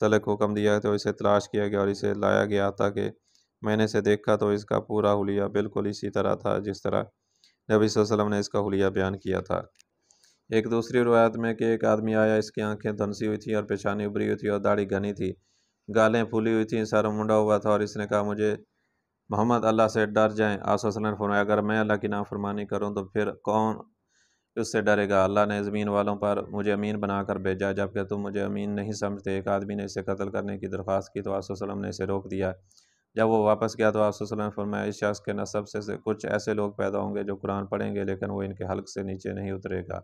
تلک حکم دیا تو اسے تلاش کیا گیا اور اسے لایا گیا تاکہ میں نے اسے دیکھا تو اس کا پورا حلیہ بالکل اسی طرح تھا جس طرح نبی صلی اللہ علیہ وسلم نے اس کا حلیہ بیان کیا تھا۔ ایک دوسری روایت میں کہ ایک آدمی آیا، اس کی آنکھیں دھنسی ہوئی تھیں اور پیشانی ابری ہوئی تھی اور داڑھی گھنی تھی، گالیں پھولی ہوئی تھیں، سر منڈا ہوا تھا، اور اس نے کہا مجھے محمد اللہ سے ڈر جائیں۔ آپ صلی اللہ علیہ وسلم نے فرمایا اگر میں اللہ کی نافرمانی کروں تو پھر کون اس سے ڈرے گا؟ اللہ نے زمین والوں پر مجھے امین بنا کر بھیجا جبکہ تم مجھے امین نہیں سمجھتے۔ ایک آدمی نے اسے قتل کرنے کی درخواست کی تو آپ صلی اللہ علیہ وسلم نے اسے روک دیا۔ جب وہ واپس گیا تو آپ صلی اللہ علیہ وسلم نے فرمایا اس شخص کے نسب سے کچھ ایسے لوگ پیدا ہوں گے جو قرآن پڑھیں گے لیکن وہ ان کے حلق سے نیچے نہیں اترے گا۔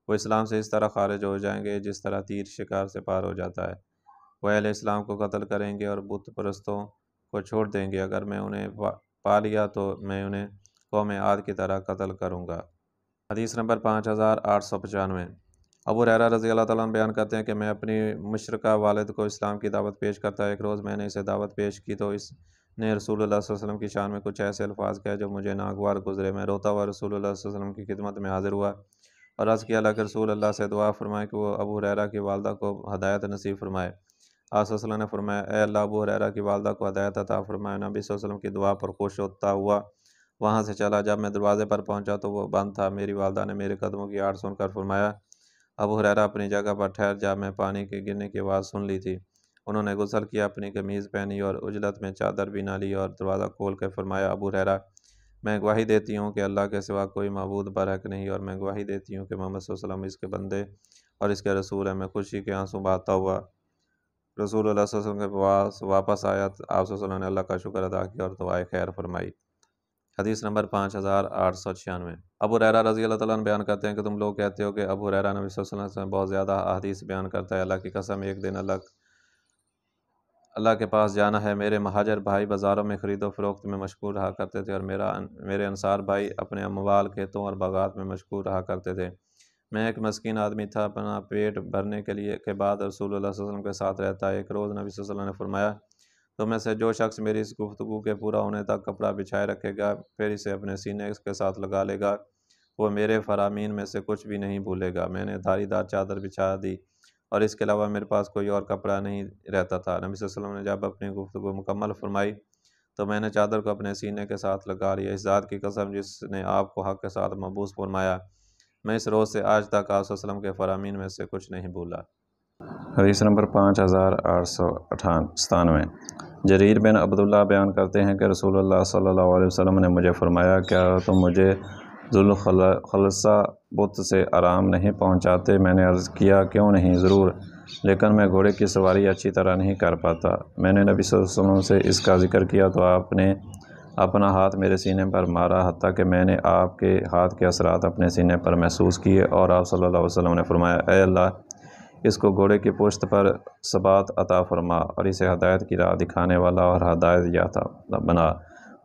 وہ اسلام سے اس طرح خارج ہو جائیں گے جس طرح تیر شکار سے پار ہو جاتا ہے۔ وہ اہل اسلام کو قتل کریں گے اور بت پرستوں کو چھوڑ دیں گے۔ اگر میں انہیں پا لیا تو میں انہیں قوم عاد کی طرح قتل کروں گا۔ حدیث نمبر 5895۔ ابو ہریرہ رضی اللہ تعالیٰ عنہ بیان کرتے ہیں کہ میں اپنی مشرکہ والد کو اسلام کی دعوت پیش کرتا. ایک روز میں نے اسے دعوت پیش کی تو اس نے رسول اللہ صلی اللہ علیہ وسلم کی شان میں کچھ ایسے الفاظ کہے جو مجھے ناگوار گزرے. میں روتا ہوا رسول اللہ صلی اللہ علیہ وسلم کی خدمت میں حاضر ہوا اور عرض کیا اللہ کے رسول اللہ سے دعا فرمائے کہ وہ ابو ہریرہ کی والدہ کو ہدایت نصیب فرمائے. آپ صلی اللہ علیہ وسلم نے فرمایا اے اللہ ابو ہریرہ کی والدہ کو ہدایت عطا فرمائے. نبی صلی اللہ علیہ وسلم کی دعا پر خوش ہوتا ہوا وہاں سے چلا. جب میں دروازے پر پہنچا تو وہ بند تھا. میری والدہ نے میرے قدموں کی آڑ سن کر فرمایا ابو ہریرہ اپنی جگہ پر ٹھہر جا. میں پانی کے گرنے کی آواز سن لی تھی. انہوں نے غسل کیا, اپنی قمیض پہنی اور عجلت میں چادر بھی نہ لی اور دروازہ کھول کے فرمایا ابو ہریرہ میں گواہی دیتی ہوں کہ اللہ کے سوا کوئی معبود برحق نہیں اور میں گواہی دیتی ہوں کہ محمد صلی اللہ علیہ وسلم اس کے بندے اور اس کے رسول ہیں. میں خوشی کے آنسو بہاتا ہوا رسول اللہ صلی اللہ علیہ وسلم کے پاس واپس آیا. آپ صلی اللہ علیہ وسلم نے اللہ کا شکر ادا کیا اور دعائے خیر فرمائی. حدیث نمبر 5896. ابو ہریرہ رضی اللہ تعالیٰ عنہ بیان کرتے ہیں کہ تم لوگ کہتے ہو کہ ابو ہریرہ نبی صلی اللہ علیہ وسلم بہت زیادہ احادیث بیان کرتا ہے. اللہ کی قسم ایک دن اللہ کے پاس جانا ہے. میرے مہاجر بھائی بازاروں میں خرید و فروخت میں مشغول رہا کرتے تھے اور میرے انصار بھائی اپنے اموال کھیتوں اور باغات میں مشغول رہا کرتے تھے. میں ایک مسکین آدمی تھا. اپنا پیٹ بھرنے کے بعد رسول اللہ صلی اللہ علیہ وسلم کے ساتھ رہتا. ایک روز نبی صلی اللہ علیہ وسلم نے فرمایا تو میں سے جو شخص میری اس گفتگو کے پورا ہونے تک کپڑا بچھائے رکھے گا پھر اسے اپنے سینے کے ساتھ لگا لے گا وہ میرے فرامین میں سے کچھ بھی نہیں بھولے گا. میں نے دھاری دار چادر بچھا دی اور اس کے علاوہ میرے پاس کوئی اور کپڑا نہیں رہتا تھا. نبی صلی اللہ علیہ وسلم نے جب اپنی گفتگو مکمل فرمائی تو میں نے چادر کو اپنے سینے کے ساتھ لگا لیا. اس ذات کی قسم جس نے آپ کو حق کے ساتھ مبعوث فرمایا میں اس روز سے آج تک آپ صلی اللہ علیہ وسلم کے فرامین میں سے کچھ نہیں بھولا. حدیث نمبر 5897. جریر بن عبداللہ بیان کرتے ہیں کہ رسول اللہ صلی اللہ علیہ وسلم نے مجھے فرمایا کیا تم مجھے ذوالخلصہ بت سے آرام نہیں پہنچاتے؟ میں نے عرض کیا کیوں نہیں، ضرور، لیکن میں گھوڑے کی سواری اچھی طرح نہیں کر پاتا. میں نے نبی صلی اللہ علیہ وسلم سے اس کا ذکر کیا تو آپ نے اپنا ہاتھ میرے سینے پر مارا حتیٰ کہ میں نے آپ کے ہاتھ کے اثرات اپنے سینے پر محسوس کیے اور آپ صلی اللہ علیہ وسلم نے فرمایا اے اللہ اس کو گھوڑے کی پشت پر ثبات عطا فرما اور اسے ہدایت کی راہ دکھانے والا اور ہدایت یافتہ بنا.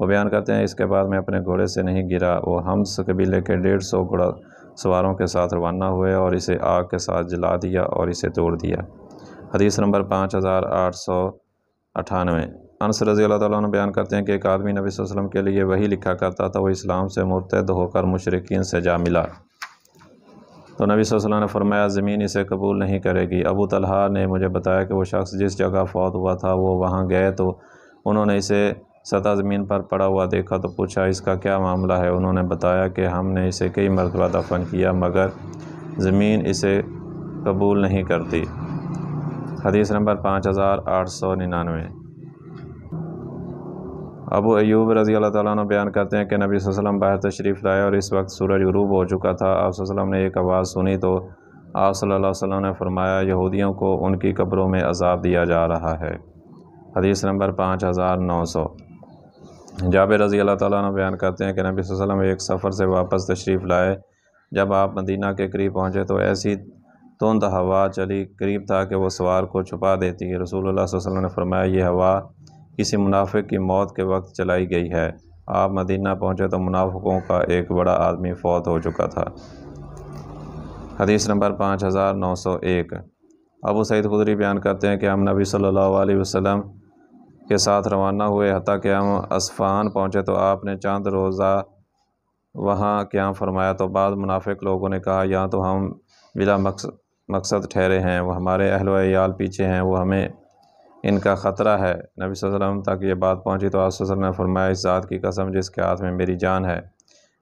وہ بیان کرتے ہیں اس کے بعد میں اپنے گھوڑے سے نہیں گرا. وہ حمص قبیلے کے 150 گھوڑا سواروں کے ساتھ روانہ ہوئے اور اسے آگ کے ساتھ جلا دیا اور اسے توڑ دیا. حدیث نمبر 5898. انس رضی اللہ تعالیٰ عنہ بیان کرتے ہیں کہ ایک آدمی نبی صلی اللہ علیہ وسلم کے لیے وحی لکھا کرتا تھا. وہ اسلام سے مرتد ہو کر مشرکین سے جا ملا تو نبی صلی اللہ علیہ وسلم نے فرمایا زمین اسے قبول نہیں کرے گی. ابو طلحہ نے مجھے بتایا کہ وہ شخص جس جگہ فوت ہوا تھا وہ وہاں گئے تو انہوں نے اسے سطح زمین پر پڑا ہوا دیکھا تو پوچھا اس کا کیا معاملہ ہے؟ انہوں نے بتایا کہ ہم نے اسے کئی مرتبہ دفن کیا مگر زمین اسے قبول نہیں کرتی. حدیث نمبر 5899. ابو ایوب رضی اللہ تعالیٰ عنہ بیان کرتے ہیں کہ نبی صلی اللہ علیہ وسلم باہر تشریف لائے اور اس وقت سورج غروب ہو چکا تھا. آپ صلی اللہ علیہ وسلم نے ایک آواز سنی تو آپ صلی اللہ علیہ وسلم نے فرمایا یہودیوں کو ان کی قبروں میں عذاب دیا جا رہا ہے. حدیث نمبر 5900. جابر رضی اللہ تعالیٰ عنہ بیان کرتے ہیں کہ نبی صلی اللہ علیہ وسلم ایک سفر سے واپس تشریف لائے. جب آپ مدینہ کے قریب پہنچے تو ایسی تند ہوا چلی قریب تھا کہ وہ سوار کو چھپا دیتی. رسول اللہ صلی اللہ علیہ وسلم نے فرمایا یہ ہوا کسی منافق کی موت کے وقت چلائی گئی ہے. آپ مدینہ پہنچے تو منافقوں کا ایک بڑا آدمی فوت ہو چکا تھا. حدیث نمبر 5901. ابو سعید خدری بیان کرتے ہیں کہ ہم نبی صلی اللہ علیہ وسلم کے ساتھ روانہ ہوئے حتیٰ کہ ہم اصفہان پہنچے تو آپ نے چند روزہ وہاں قیام فرمایا. تو بعض منافق لوگوں نے کہا یہاں تو ہم بلا مقصد ٹھہرے ہیں، وہ ہمارے اہل و عیال پیچھے ہیں، وہ ہمیں ان کا خطرہ ہے. نبی صلی اللہ علیہ وسلم تک یہ بات پہنچی تو آپ صلی اللہ علیہ وسلم نے فرمایا اس ذات کی قسم جس کے ہاتھ میں میری جان ہے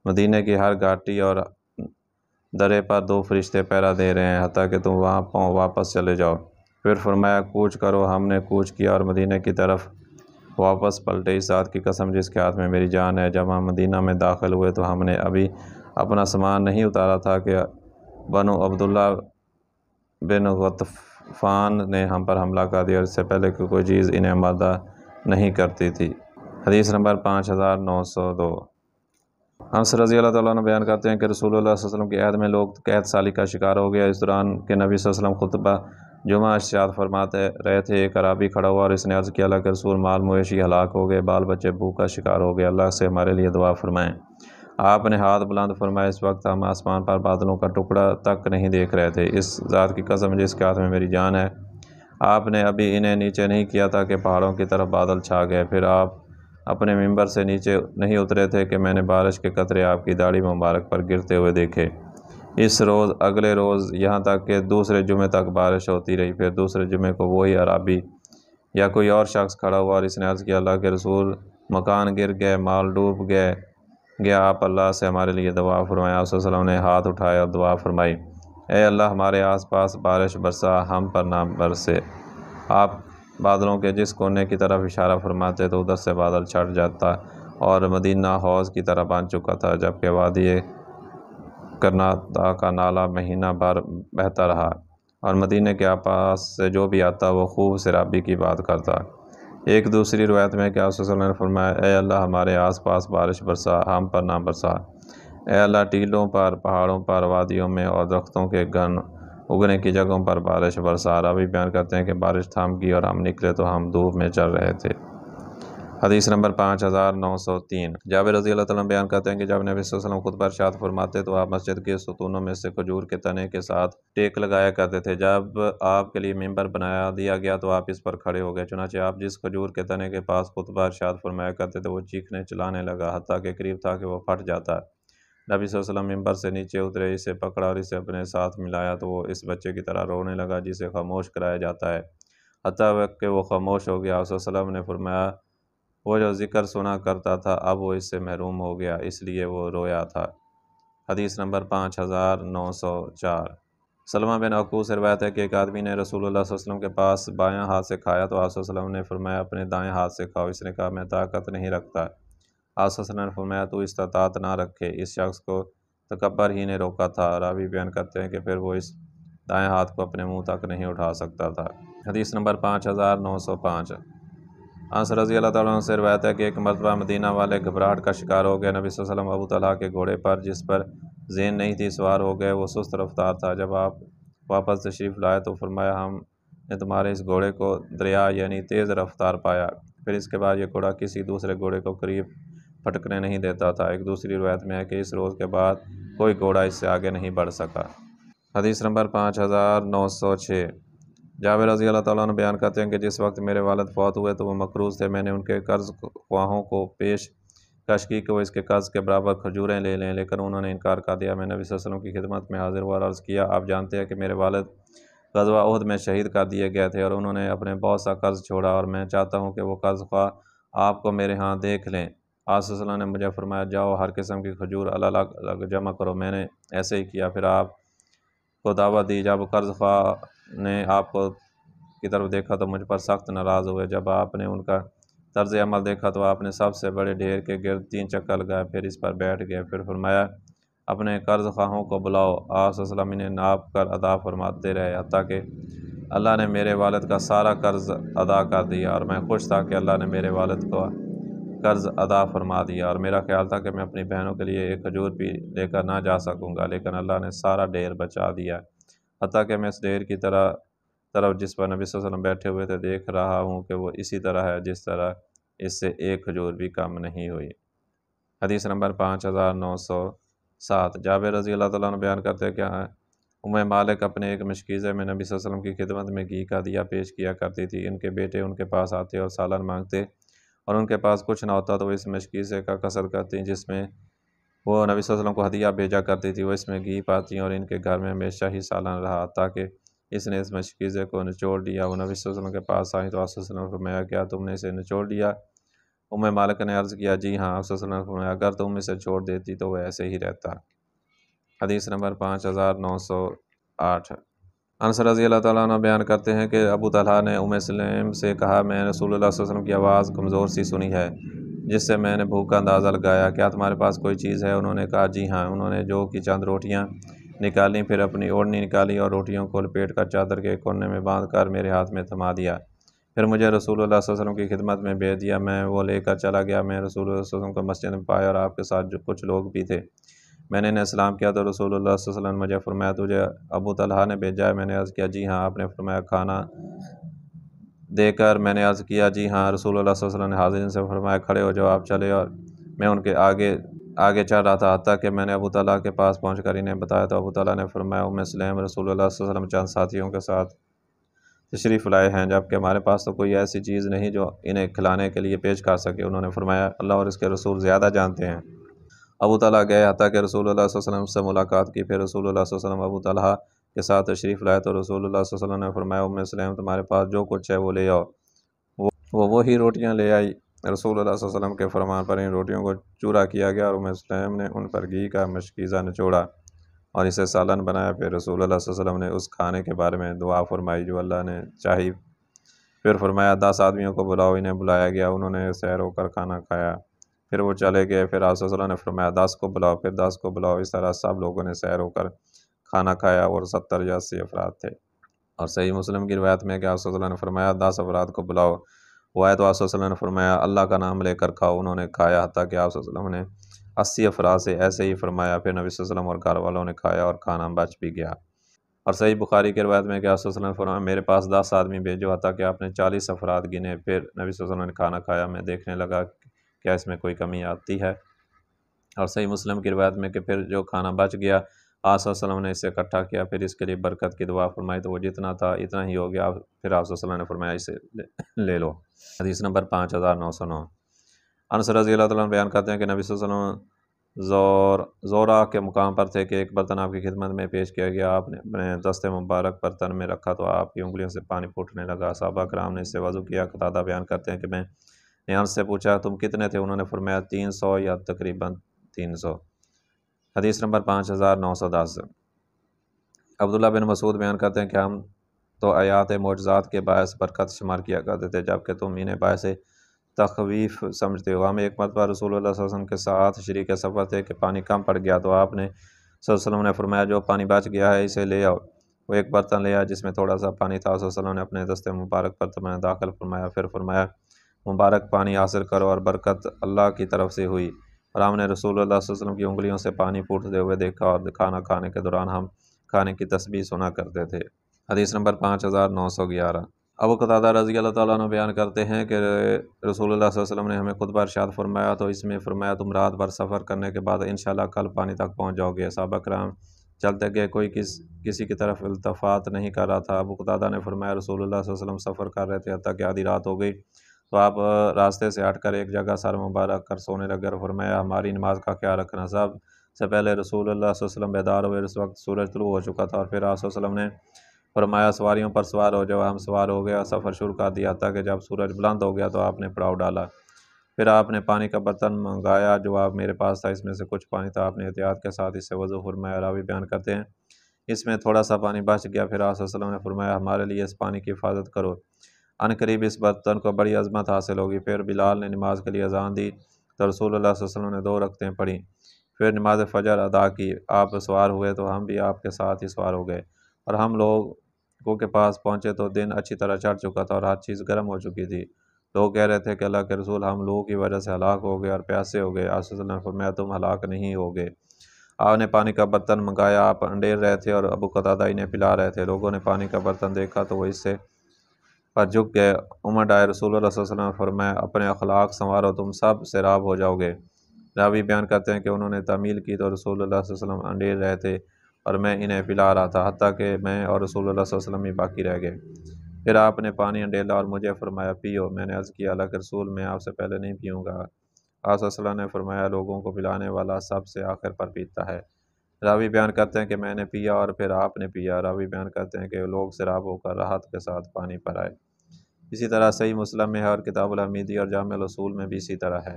مدینہ کی ہر گھاٹی اور درے پر 2 فرشتے پہرا دے رہے ہیں حتیٰ کہ تم وہاں واپس چلے جاؤ. پھر فرمایا کوچ کرو. ہم نے کوچ کیا اور مدینہ کی طرف واپس پلٹے. اس ذات کی قسم جس کے ہاتھ میں میری جان ہے جب ہم مدینہ میں داخل ہوئے تو ہم نے ابھی اپنا سامان نہیں اتارا تھا کہ بنو عبداللہ بن غطفان نے ہم پر حملہ کر دیا اور اس سے پہلے کہ کوئی چیز انہیں آمادہ نہیں کرتی تھی. حدیث نمبر 5902. انس رضی اللہ تعالیٰ عنہ بیان کرتے ہیں کہ رسول اللہ صلی اللہ علیہ وسلم کے عہد میں لوگ قحط سالی کا شکار ہو گیا. اس دوران کہ نبی صلی اللہ علیہ وسلم خطبہ جمعہ ارشاد فرماتے رہے تھے ایک اعرابی کھڑا ہوا اور اس نے عرض کیا اللہ کے رسول مال مویشی ہلاک ہو گئے، بال بچے بھوک کا شکار ہو گئے، اللہ سے ہمارے لیے دعا فرمائیں. آپ نے ہاتھ بلند فرمایا، اس وقت ہم آسمان پر بادلوں کا ٹکڑا تک نہیں دیکھ رہے تھے۔ اس ذات کی قسم جس کے ہاتھ میں میری جان ہے، آپ نے ابھی انہیں نیچے نہیں کیا تھا کہ پہاڑوں کی طرف بادل چھا گئے۔ پھر آپ اپنے ممبر سے نیچے نہیں اترے تھے کہ میں نے بارش کے قطرے آپ کی داڑھی مبارک پر گرتے ہوئے دیکھے۔ اس روز، اگلے روز، یہاں تک کہ دوسرے جمعے تک بارش ہوتی رہی۔ پھر دوسرے جمعے کو وہی عرابی یا کوئی اور شخص کھڑا ہوا اور اس نے عرض کیا، اللہ کے رسول، مکان گر گئے، مال ڈوب گیا، آپ اللہ سے ہمارے لیے دعا فرمائیں۔ آپ صلی اللہ علیہ وسلم نے ہاتھ اٹھائے اور دعا فرمائی، اے اللہ، ہمارے آس پاس بارش برسا، ہم پر نہ برسے۔ آپ بادلوں کے جس کونے کی طرف اشارہ فرماتے تو ادھر سے بادل چھٹ جاتا اور مدینہ حوض کی طرح بن چکا تھا، جبکہ وادی کرناتا کا نالہ مہینہ بھر بہتا رہا اور مدینہ کے پاس سے جو بھی آتا وہ خوب سرابی کی بات کرتا۔ ایک دوسری روایت میں کہ آپ صلی اللہ علیہ وسلم نے فرمایا، اے اللہ، ہمارے آس پاس بارش برسا، ہم پر نہ برسا۔ اے اللہ، ٹیلوں پر، پہاڑوں پر، وادیوں میں اور درختوں کے گن اگنے کی جگہوں پر بارش برسا۔ راوی بیان کرتے ہیں کہ بارش تھم گئی اور ہم نکلے تو ہم دھوپ میں چل رہے تھے۔ حدیث نمبر 5903۔ جابر رضی اللہ تعالیٰ بیان کرتے ہیں کہ جب نبی صلی اللہ علیہ وسلم خطبہ ارشاد فرماتے تو آپ مسجد کے ستونوں میں سے کھجور کے تنے کے ساتھ ٹیک لگایا کرتے تھے۔ جب آپ کے لیے ممبر بنا دیا گیا تو آپ اس پر کھڑے ہو گئے، چنانچہ آپ جس کھجور کے تنے کے پاس خطبہ ارشاد فرمایا کرتے تھے وہ چیخنے چلانے لگا، حتیٰ کہ قریب تھا کہ وہ پھٹ جاتا۔ نبی صلی اللہ علیہ وسلم ممبر سے نیچے اترے، اسے پکڑا اور اسے اپنے ساتھ ملایا تو وہ اس بچے کی طرح رونے لگا جسے خاموش کرایا جاتا ہے، حتیٰ کہ وہ خاموش ہو گیا۔ آپ صلی اللہ علیہ وسلم نے فرمایا، وہ جو ذکر سنا کرتا تھا اب وہ اس سے محروم ہو گیا، اس لیے وہ رویا تھا۔ حدیث نمبر 5904۔ سلمہ بن عکوع سے روایت ہے کہ ایک آدمی نے رسول اللہ صلی اللہ علیہ وسلم کے پاس بایاں ہاتھ سے کھایا تو آپ صلی اللہ علیہ وسلم نے فرمایا، اپنے دائیں ہاتھ سے کھاؤ۔ اس نے کہا، میں طاقت نہیں رکھتا۔ آپ صلی اللہ علیہ وسلم نے فرمایا، تو استطاعت نہ رکھے۔ اس شخص کو تکبر ہی نے روکا تھا۔ راوی بیان کرتے ہیں کہ پھر وہ اس دائیں ہاتھ کو اپنے منہ تک نہیں اٹھا سکتا تھا۔ حدیث نمبر 5905۔ انس رضی اللہ تعالیٰ عنہ سے روایت ہے کہ ایک مرتبہ مدینہ والے گھبراہٹ کا شکار ہو گئے۔ نبی صلی اللہ علیہ وسلم ابو طلحہ کے گھوڑے پر، جس پر زین نہیں تھی، سوار ہو گئے۔ وہ سست رفتار تھا۔ جب آپ واپس تشریف لائے تو فرمایا، ہم نے تمہارے اس گھوڑے کو دریا یعنی تیز رفتار پایا۔ پھر اس کے بعد یہ گھوڑا کسی دوسرے گھوڑے کو قریب پھٹکنے نہیں دیتا تھا۔ ایک دوسری روایت میں ہے کہ اس روز کے بعد کوئی گھوڑا اس سے آگے نہیں بڑھ سکا۔ حدیث نمبر 5906۔ جابر رضی اللہ تعالیٰ عنہ بیان کرتے ہیں کہ جس وقت میرے والد فوت ہوئے تو وہ مقروض تھے۔ میں نے ان کے قرض خواہوں کو پیش کش کی کہ وہ اس کے قرض کے برابر کھجوریں لے لیں، لیکن انہوں نے انکار کر دیا۔ میں نبی صلی اللہ علیہ وسلم کی خدمت میں حاضر ہوا اور عرض کیا، آپ جانتے ہیں کہ میرے والد غزوہ احد میں شہید کر دیے گئے تھے اور انہوں نے اپنے بہت سا قرض چھوڑا اور میں چاہتا ہوں کہ وہ قرض خواہ آپ کو میرے ہاں دیکھ لیں۔ آپ صلی اللہ علیہ وسلم نے مجھے فرمایا، جاؤ ہر قسم کی کھجور الگ الگ جمع کرو۔ میں نے ایسے ہی کیا۔ پھر آپ کو دعوت دی۔ جب قرض خواہ نے آپ کو کی طرف دیکھا تو مجھ پر سخت ناراض ہوئے۔ جب آپ نے ان کا طرز عمل دیکھا تو آپ نے سب سے بڑے ڈھیر کے گرد 3 چکر لگائے، پھر اس پر بیٹھ گئے۔ پھر فرمایا، اپنے قرض خواہوں کو بلاؤ۔ آپ صلی اللہ علیہ وسلم انہیں ناپ کر ادا فرماتے رہے، حتیٰ کہ اللہ نے میرے والد کا سارا قرض ادا کر دیا، اور میں خوش تھا کہ اللہ نے میرے والد کو قرض ادا فرما دیا، اور میرا خیال تھا کہ میں اپنی بہنوں کے لیے ایک کھجور بھی لے کر نہ جا سکوں گا، لیکن اللہ نے سارا ڈھیر بچا دیا، حتیٰ کہ میں اس ڈھیر کی طرف جس پر نبی صلی اللہ علیہ وسلم بیٹھے ہوئے تھے دیکھ رہا ہوں کہ وہ اسی طرح ہے جس طرح اس سے ایک کھجور بھی کم نہیں ہوئی۔ حدیث نمبر 5907۔ جابر رضی اللہ تعالیٰ عنہ بیان کرتے ہیں کہ ام مالک اپنے ایک مشکیزے میں نبی صلی اللہ علیہ وسلم کی خدمت میں گھی کا دیا پیش کیا کرتی تھی۔ ان کے بیٹے ان کے پاس آتے اور سالن مانگتے اور ان کے پاس کچھ نہ ہوتا تو وہ اس مشکیزے کا قصد کرتی جس میں وہ نبی صلی اللہ علیہ وسلم کو ہدیہ بھیجا کرتی تھی۔ وہ اس میں گھی پاتی اور ان کے گھر میں ہمیشہ ہی سالن رہا، تاکہ اس نے اس مشکیزے کو نچوڑ دیا۔ وہ نبی صلی اللہ علیہ وسلم کے پاس آئیں تو آپ صلی اللہ علیہ وسلم نے فرمایا، کیا تم نے اسے نچوڑ دیا؟ ام مالک نے عرض کیا، جی ہاں۔ آپ صلی اللہ علیہ وسلم نے فرمایا، اگر تم اسے چھوڑ دیتی تو وہ ایسے ہی رہتا۔ حدیث نمبر 5908۔ انس رضی اللہ تعالیٰ عنہ بیان کرتے ہیں کہ ابو طلحہ نے ام سلیم سے کہا، میں نے رسول اللہ صلی اللہ علیہ وسلم کی آواز کمزور سی سنی ہے جس سے میں نے بھوک کا اندازہ لگایا، کیا تمہارے پاس کوئی چیز ہے؟ انہوں نے کہا، جی ہاں۔ انہوں نے جو کی چند روٹیاں نکالیں، پھر اپنی اوڑھنی نکالی اور روٹیوں کو لپیٹ کر چادر کے کونے میں باندھ کر میرے ہاتھ میں تھما دیا، پھر مجھے رسول اللہ صلی اللہ علیہ وسلم کی خدمت میں بھیج دیا۔ میں وہ لے کر چلا گیا۔ میں رسول اللہ صلی اللہ علیہ وسلم کو مسجد میں پایا اور آپ کے ساتھ کچھ لوگ بھی تھے۔ میں نے انہیں سلام کیا تو رسول اللہ صلی اللہ علیہ وسلم نے مجھے فرمایا، تجھے ابو طلحہ نے بھیجا ہے؟ میں نے عرض کیا، جی ہاں۔ آپ نے فرمایا، کھانا دے کر؟ میں نے عرض کیا، جی ہاں۔ رسول اللہ صلی اللہ علیہ وسلم نے حاضرین سے فرمایا، کھڑے ہو جاؤ۔ آپ چلے اور میں ان کے آگے آگے چل رہا تھا، حتیٰ کہ میں نے ابو طلحہ کے پاس پہنچ کر انہیں بتایا تو ابو طلحہ نے فرمایا ام سلیم رسول اللہ صلی اللہ علیہ وسلم چند ساتھیوں کے ساتھ تشریف لائے ہیں، جبکہ ہمارے پاس تو کوئی ایسی چیز نہیں جو انہیں کھلانے کے لیے پیش کر سکے۔ انہوں نے فرمایا اللہ اور اس کے رسول زیادہ جانتے ہیں۔ ابو طلحہ گئے، حتیٰ کہ رسول اللہ صلی اللہ علیہ وسلم سے ملاقات کی۔ پھر رسول اللہ صلی اللہ علیہ وسلم ابو طلحہ کے ساتھ تشریف لائے تو رسول اللہ صلی اللہ علیہ وسلم نے فرمایا ام سلیم تمہارے پاس جو کچھ ہے وہ لے آؤ۔ وہی روٹیاں لے آئی۔ رسول اللہ صلی اللہ علیہ وسلم کے فرمان پر ان روٹیوں کو چورا کیا گیا اور ام سلیم نے ان پر گھی کا مشکیزہ نچوڑا اور اسے سالن بنایا۔ پھر رسول اللہ صلی اللہ علیہ وسلم نے اس کھانے کے بارے میں دعا فرمائی جو اللہ نے چاہی۔ پھر فرمایا 10 آدمیوں کو بلاؤ۔ انہیں بلایا گیا، انہوں نے سیر ہو کر کھانا کھایا، پھر وہ چلے گئے۔ پھر آپ صلی اللہ علیہ وسلم نے فرمایا 10 کو بلاؤ، پھر 10 کو بلاؤ۔ اس طرح سب لوگوں نے سیر ہو کر کھانا کھایا اور 70 یا 80 افراد تھے۔ اور صحیح مسلم کی روایت میں کہ آپ صلی اللہ علیہ وسلم نے فرمایا 10 افراد کو بلاؤ۔ وہ آئے تو آپ صلی اللہ علیہ وسلم نے فرمایا اللہ کا نام لے کر کھاؤ۔ انہوں نے کھایا، حتیٰ کہ آپ صلی اللہ علیہ وسلم نے 80 افراد سے ایسے ہی فرمایا۔ پھر نبی صلی اللہ علیہ وسلم اور گھر والوں نے کھایا اور کھانا بچ بھی گیا۔ اور صحیح بخاری کی روایت میں کہ آپ صلی اللہ علیہ وسلم نے فرمایا میرے پاس 10 آدمی بھیجو، حتیٰ کہ آپ نے 40 افراد گنے۔ پھر نبی صلی اللہ علیہ وسلم نے کھانا کھایا، میں دیکھنے لگا کیا اس میں کوئی کمی آتی ہے۔ اور صحیح مسلم کی روایت میں کہ پھر جو کھانا بچ گیا آپ صلی اللہ علیہ وسلم نے اسے اکٹھا کیا، پھر اس کے لیے برکت کی دعا فرمائی تو وہ جتنا تھا اتنا ہی ہو گیا۔ پھر آپ صلی اللہ علیہ وسلم نے فرمایا اسے لے لو۔ حدیث نمبر 5909۔ انس رضی اللہ تعالیٰ عنہ بیان کرتے ہیں کہ نبی صلی اللہ علیہ وسلم زورا کے مقام پر تھے کہ ایک برتن آپ کی خدمت میں پیش کیا گیا۔ آپ نے اپنے دست مبارک برتن میں رکھا تو آپ کی انگلیوں سے پانی پھوٹنے لگا۔ صحابہ کرام نے اس سے وضو کیا۔ قتادہ بیان کرتے ہیں کہ میں نے انس سے پوچھا تم کتنے تھے؟ انہوں نے فرمایا 300 یا تقریباً 300۔ حدیث نمبر 5910۔ عبداللہ بن مسعود بیان کرتے ہیں کہ ہم تو آیات معجزات کے باعث برکت شمار کیا کرتے تھے، جبکہ تم انہیں باعث تخویف سمجھتے ہو۔ ہم ایک مرتبہ رسول اللہ صلی اللہ علیہ وسلم کے ساتھ شریک سفر تھے کہ پانی کم پڑ گیا تو آپ نے صلی اللہ علیہ وسلم نے فرمایا جو پانی بچ گیا ہے اسے لے آؤ۔ وہ ایک برتن لے آیا جس میں تھوڑا سا پانی تھا۔ صلی اللہ علیہ وسلم نے اپنے دست مبارک برتن میں داخل فرمایا، پھر فرمایا مبارک پانی حاصل کرو، اور برکت اللہ کی طرف سے ہوئی۔ اور ہم نے رسول اللہ صلی اللہ علیہ وسلم کی انگلیوں سے پانی پھوٹتے ہوئے دیکھا، اور کھانا کھانے کے دوران ہم کھانے کی تسبیح سنا کرتے تھے۔ حدیث نمبر 5911۔ ابو قتادہ رضی اللہ تعالیٰ عنہ بیان کرتے ہیں کہ رسول اللہ صلی اللہ علیہ وسلم نے ہمیں خطبہ ارشاد فرمایا تو اس میں فرمایا تم رات بھر سفر کرنے کے بعد انشاءاللہ کل پانی تک پہنچ جاؤ گے۔ صحابہ کرام چلتے گئے، کوئی کسی کی طرف التفات نہیں کر رہا تھا۔ ابو قتادہ نے فرمایا رسول اللہ صلی اللہ علیہ وسلم سفر کر رہے تھے حتیٰ کہ آدھی رات ہو گئی تو آپ راستے سے ہٹ کر ایک جگہ سر مبارک کر سونے لگے اور فرمایا ہماری نماز کا خیال رکھنا۔ سب سے پہلے رسول اللہ صلی اللہ علیہ وسلم بیدار ہوئے، اس وقت سورج طلوع ہو چکا تھا، اور پھر آپ صلی اللہ علیہ وسلم نے فرمایا سواریوں پر سوار ہو جاؤ۔ ہم سوار ہو گیا، سفر شروع کر دیا حتیٰ کہ جب سورج بلند ہو گیا تو آپ نے پڑاؤ ڈالا۔ پھر آپ نے پانی کا برتن منگایا جو آپ میرے پاس تھا، اس میں سے کچھ پانی تھا، آپ نے احتیاط کے ساتھ اس سے وضو فرمایا۔ راوی بیان کرتے ہیں اس میں تھوڑا سا پانی بچ گیا، پھر آپ صلی اللہ علیہ وسلم نے فرمایا ہمارے لیے اس پانی کی حفاظت کرو، ان قریب اس برتن کو بڑی عظمت حاصل ہوگی۔ پھر بلال نے نماز کے لیے اذان دی تو رسول اللہ صلی اللہ علیہ وسلم نے 2 رکعتیں پڑھیں، پھر نماز فجر ادا کی۔ آپ سوار ہوئے تو ہم بھی آپ کے ساتھ ہی سوار ہو گئے، اور ہم لوگوں کے پاس پہنچے تو دن اچھی طرح چڑھ چکا تھا اور ہر چیز گرم ہو چکی تھی۔ لوگ کہہ رہے تھے کہ اللہ کے رسول ہم لوگوں کی وجہ سے ہلاک ہو گئے اور پیاسے ہو گئے۔ آپ صلی اللہ علیہ وسلم نے فرمایا تم ہلاک نہیں ہو گئے۔ آپ نے پانی کا برتن منگایا، آپ انڈیر رہے تھے اور ابو قتادہ انہیں پلا رہے تھے۔ لوگوں نے پانی کا برتن دیکھا تو وہ اس سے پر جھک گئے۔ عمر آئے، رسول اللہ صلی اللہ علیہ وسلم نے فرمایا اپنے اخلاق سنوارو، تم سب سیراب ہو جاؤ گے۔ راوی بیان کرتے ہیں کہ انہوں نے تعمیل کی تو رسول اللہ صلی اللہ علیہ وسلم انڈیر رہے تھے اور میں انہیں پلا رہا تھا، حتیٰ کہ میں اور رسول اللہ صلی اللہ علیہ وسلم ہی باقی رہ گئے۔ پھر آپ نے پانی انڈیلا اور مجھے فرمایا پیو۔ میں نے عرض کیا اللہ کے رسول میں آپ سے پہلے نہیں پیوں گا۔ آپ صلی اللہ علیہ وسلم نے فرمایا لوگوں کو پلانے والا سب سے آخر پر پیتا ہے۔ راوی بیان کرتے ہیں کہ میں نے پیا اور پھر آپ نے پیا۔ راوی بیان کرتے ہیں کہ لوگ سیراب ہو کر راحت کے ساتھ پانی پر آئے۔ اسی طرح صحیح مسلم میں ہے اور کتاب الحمیدی اور جامع الاصول میں بھی اسی طرح ہے۔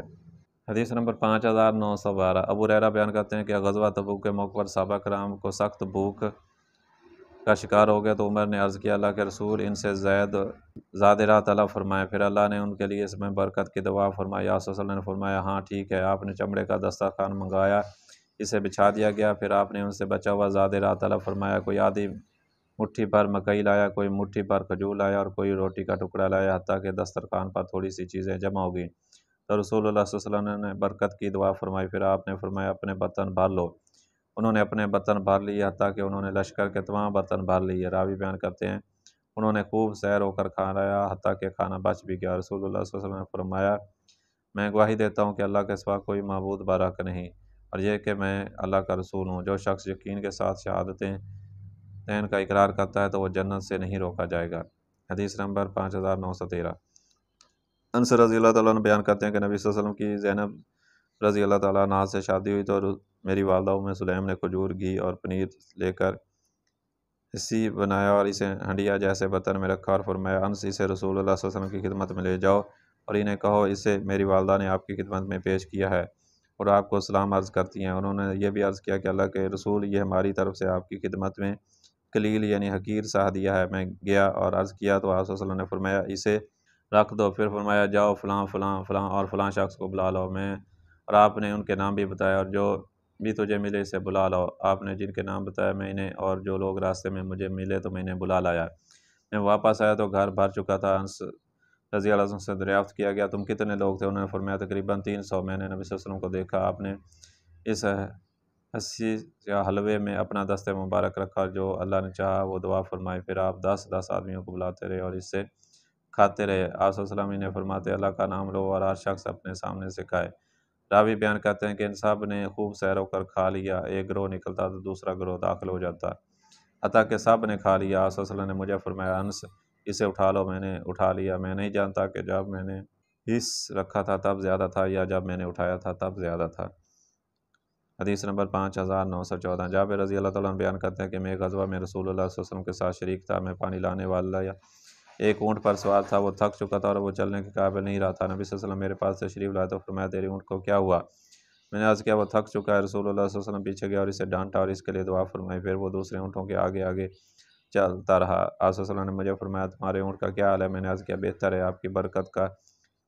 حدیث نمبر 5912۔ ابو ہریرہ بیان کرتے ہیں کہ غزوہ تبوک کے موقع پر صحابہ کرام کو سخت بھوک کا شکار ہو گیا تو عمر نے عرض کیا اللہ کے رسول ان سے زیادہ راہ طلب فرمائیں۔ پھر اللہ نے ان کے لیے اس میں برکت کی دعا فرمائی۔ آپ صلی اللہ علیہ وسلم نے فرمایا ہاں ٹھیک ہے۔ آپ نے چمڑے کا دسترخوان منگایا، اسے بچھا دیا گیا، پھر آپ نے ان سے بچا ہوا زیادہ راہ طلب فرمایا۔ کوئی آدھی مٹھی بھر مکئی لایا، کوئی مٹھی بھر کھجور لایا اور کوئی روٹی کا ٹکڑا لایا، حتیٰ کہ دسترخوان پر تھوڑی سی چیزیں جمع ہو گئیں تو رسول اللہ صلی اللہ علیہ وسلم نے برکت کی دعا فرمائی۔ پھر آپ نے فرمایا اپنے برتن بھر لو۔ انہوں نے اپنے برتن بھر لیے حتیٰ کہ انہوں نے لشکر کے تمام برتن بھر لیے۔ راوی بیان کرتے ہیں انہوں نے خوب سیر ہو کر کھانا لایا حتیٰ کہ کھانا بچ بھی گیا۔ رسول اللہ صلی اللہ علیہ وسلم نے فرمایا میں گواہی دیتا ہوں کہ اللہ کے سوا کوئی معبود برحق نہیں، اور یہ کہ میں اللہ کا رسول ہوں۔ جو شخص یقین کے ساتھ شہادتیں تین کا اقرار کرتا ہے تو وہ جنت سے نہیں روکا جائے گا۔ حدیث نمبر 5913۔ انس رضی اللہ تعالیٰ عنہ بیان کرتے ہیں کہ نبی صلی اللہ علیہ وسلم کی زینب رضی اللہ تعالیٰ عنہ سے شادی ہوئی تو میری والدہ ام سلیم نے کھجور، گھی اور پنیر لے کر حصی بنایا اور اسے ہنڈیا جیسے برتن میں رکھا اور فرمایا، انس اسے رسول اللہ صلی اللہ علیہ وسلم کی خدمت میں لے جاؤ اور انہیں کہو اسے میری والدہ نے آپ کی خدمت میں پیش کیا ہے اور آپ کو سلام عرض کرتی ہیں۔ انہوں نے یہ بھی عرض کیا کہ اللہ کے رسول، یہ ہماری طرف سے آپ کی خدمت میں قلیل یعنی حقیر سا ہدیہ ہے۔ میں گیا اور عرض کیا تو آپ صلی اللہ علیہ وسلم نے فرمایا اسے رکھ دو، پھر فرمایا جاؤ فلاں فلاں فلاں اور فلاں شخص کو بلا لو، میں اور آپ نے ان کے نام بھی بتایا، اور جو بھی تجھے ملے اسے بلا لو۔ آپ نے جن کے نام بتایا میں انہیں، اور جو لوگ راستے میں مجھے ملے تو میں انہیں بلا لایا۔ میں واپس آیا تو گھر بھر چکا تھا۔ انس رضی اللہ عنہ سے دریافت کیا گیا تم کتنے لوگ تھے؟ انہوں نے فرمایا تقریباً 300۔ میں نے نبی صلی اللہ علیہ وسلم کو دیکھا، آپ نے اس حسی یا حلوے میں اپنا دست مبارک رکھا، جو اللہ نے چاہا وہ دعا فرمائی، پھر آپ 10 آدمیوں کو بلاتے رہے اور اس سے کھاتے رہے۔ آپ صلی اللہ علیہ وسلم نے فرماتے اللہ کا نام لو اور ہر شخص اپنے سامنے سے کھائے۔ راوی بیان کرتے ہیں کہ ان سب نے خوب سیر و کر کھا لیا، ایک گروہ نکلتا تو دوسرا گروہ داخل ہو جاتا، حتیٰ کہ سب نے کھا لیا۔ آپ صلی اللہ علیہ وسلم نے مجھے فرمایا انس اسے اٹھا لو، میں نے اٹھا لیا، میں نہیں جانتا کہ جب میں نے حص رکھا تھا تب زیادہ تھا یا جب میں نے اٹھایا تھا تب زیادہ تھا۔ حدیث نمبر 5914۔ جابر رضی اللہ تعالیٰ عنہ بیان کرتے ہیں کہ میں غزوہ میں رسول اللہ صلی اللہ علیہ وسلم کے ساتھ شریک تھا، میں پانی لانے والا یا ایک اونٹ پر سوار تھا، وہ تھک چکا تھا اور وہ چلنے کے قابل نہیں رہا تھا۔ نبی صلی اللہ علیہ وسلم میرے پاس تشریف لائے تو فرمایا تیری اونٹ کو کیا ہوا؟ میں نے عرض کیا وہ تھک چکا ہے۔ رسول اللہ صلی اللہ علیہ وسلم پیچھے گیا اور اسے ڈانٹا اور اس کے لیے دعا فرمائی، پھر وہ دوسرے اونٹوں کے آگے آگے چلتا رہا۔ آپ صلی اللہ علیہ وسلم نے مجھے فرمایا تمہارے اونٹ کا کیا حال ہے؟ میں نے عرض کیا بہتر ہے، آپ کی برکت کا